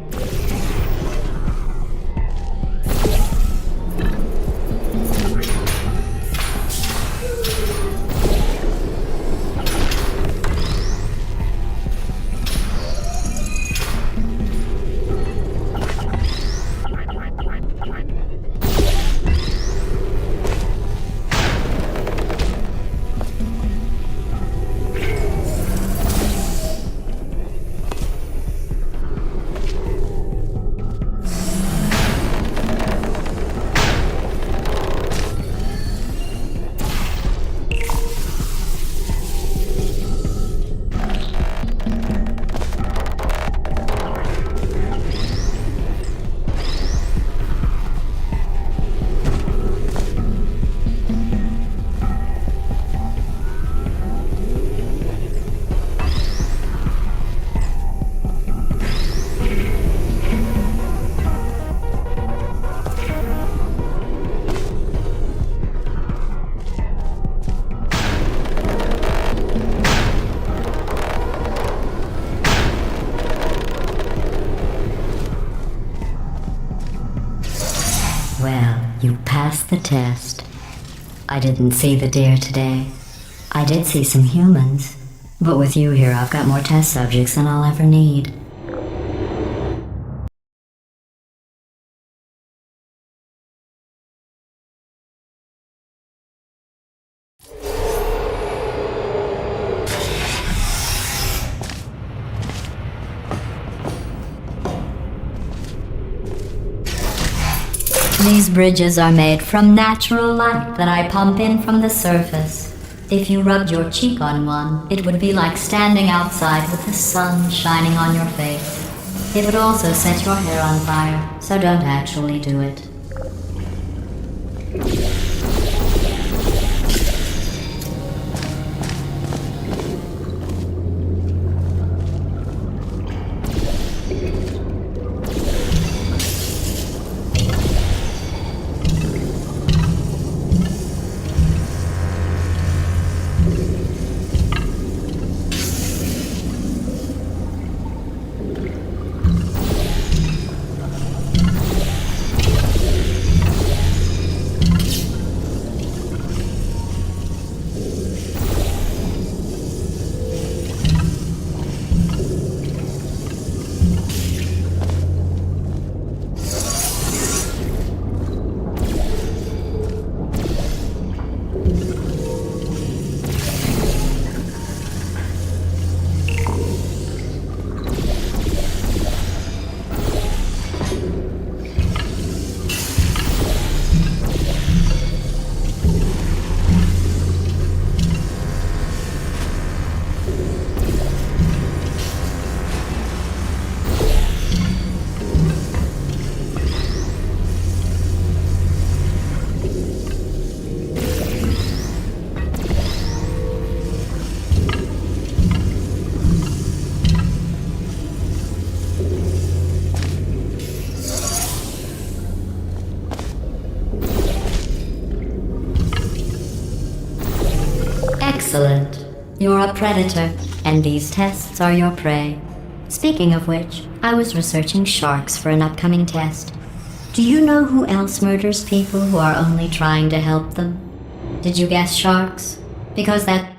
You passed the test. I didn't see the deer today. I did see some humans. But with you here, I've got more test subjects than I'll ever need. These bridges are made from natural light that I pump in from the surface. If you rubbed your cheek on one, it would be like standing outside with the sun shining on your face. It would also set your hair on fire, so don't actually do it. Excellent. You're a predator, and these tests are your prey. Speaking of which, I was researching sharks for an upcoming test. Do you know who else murders people who are only trying to help them? Did you guess sharks? Because that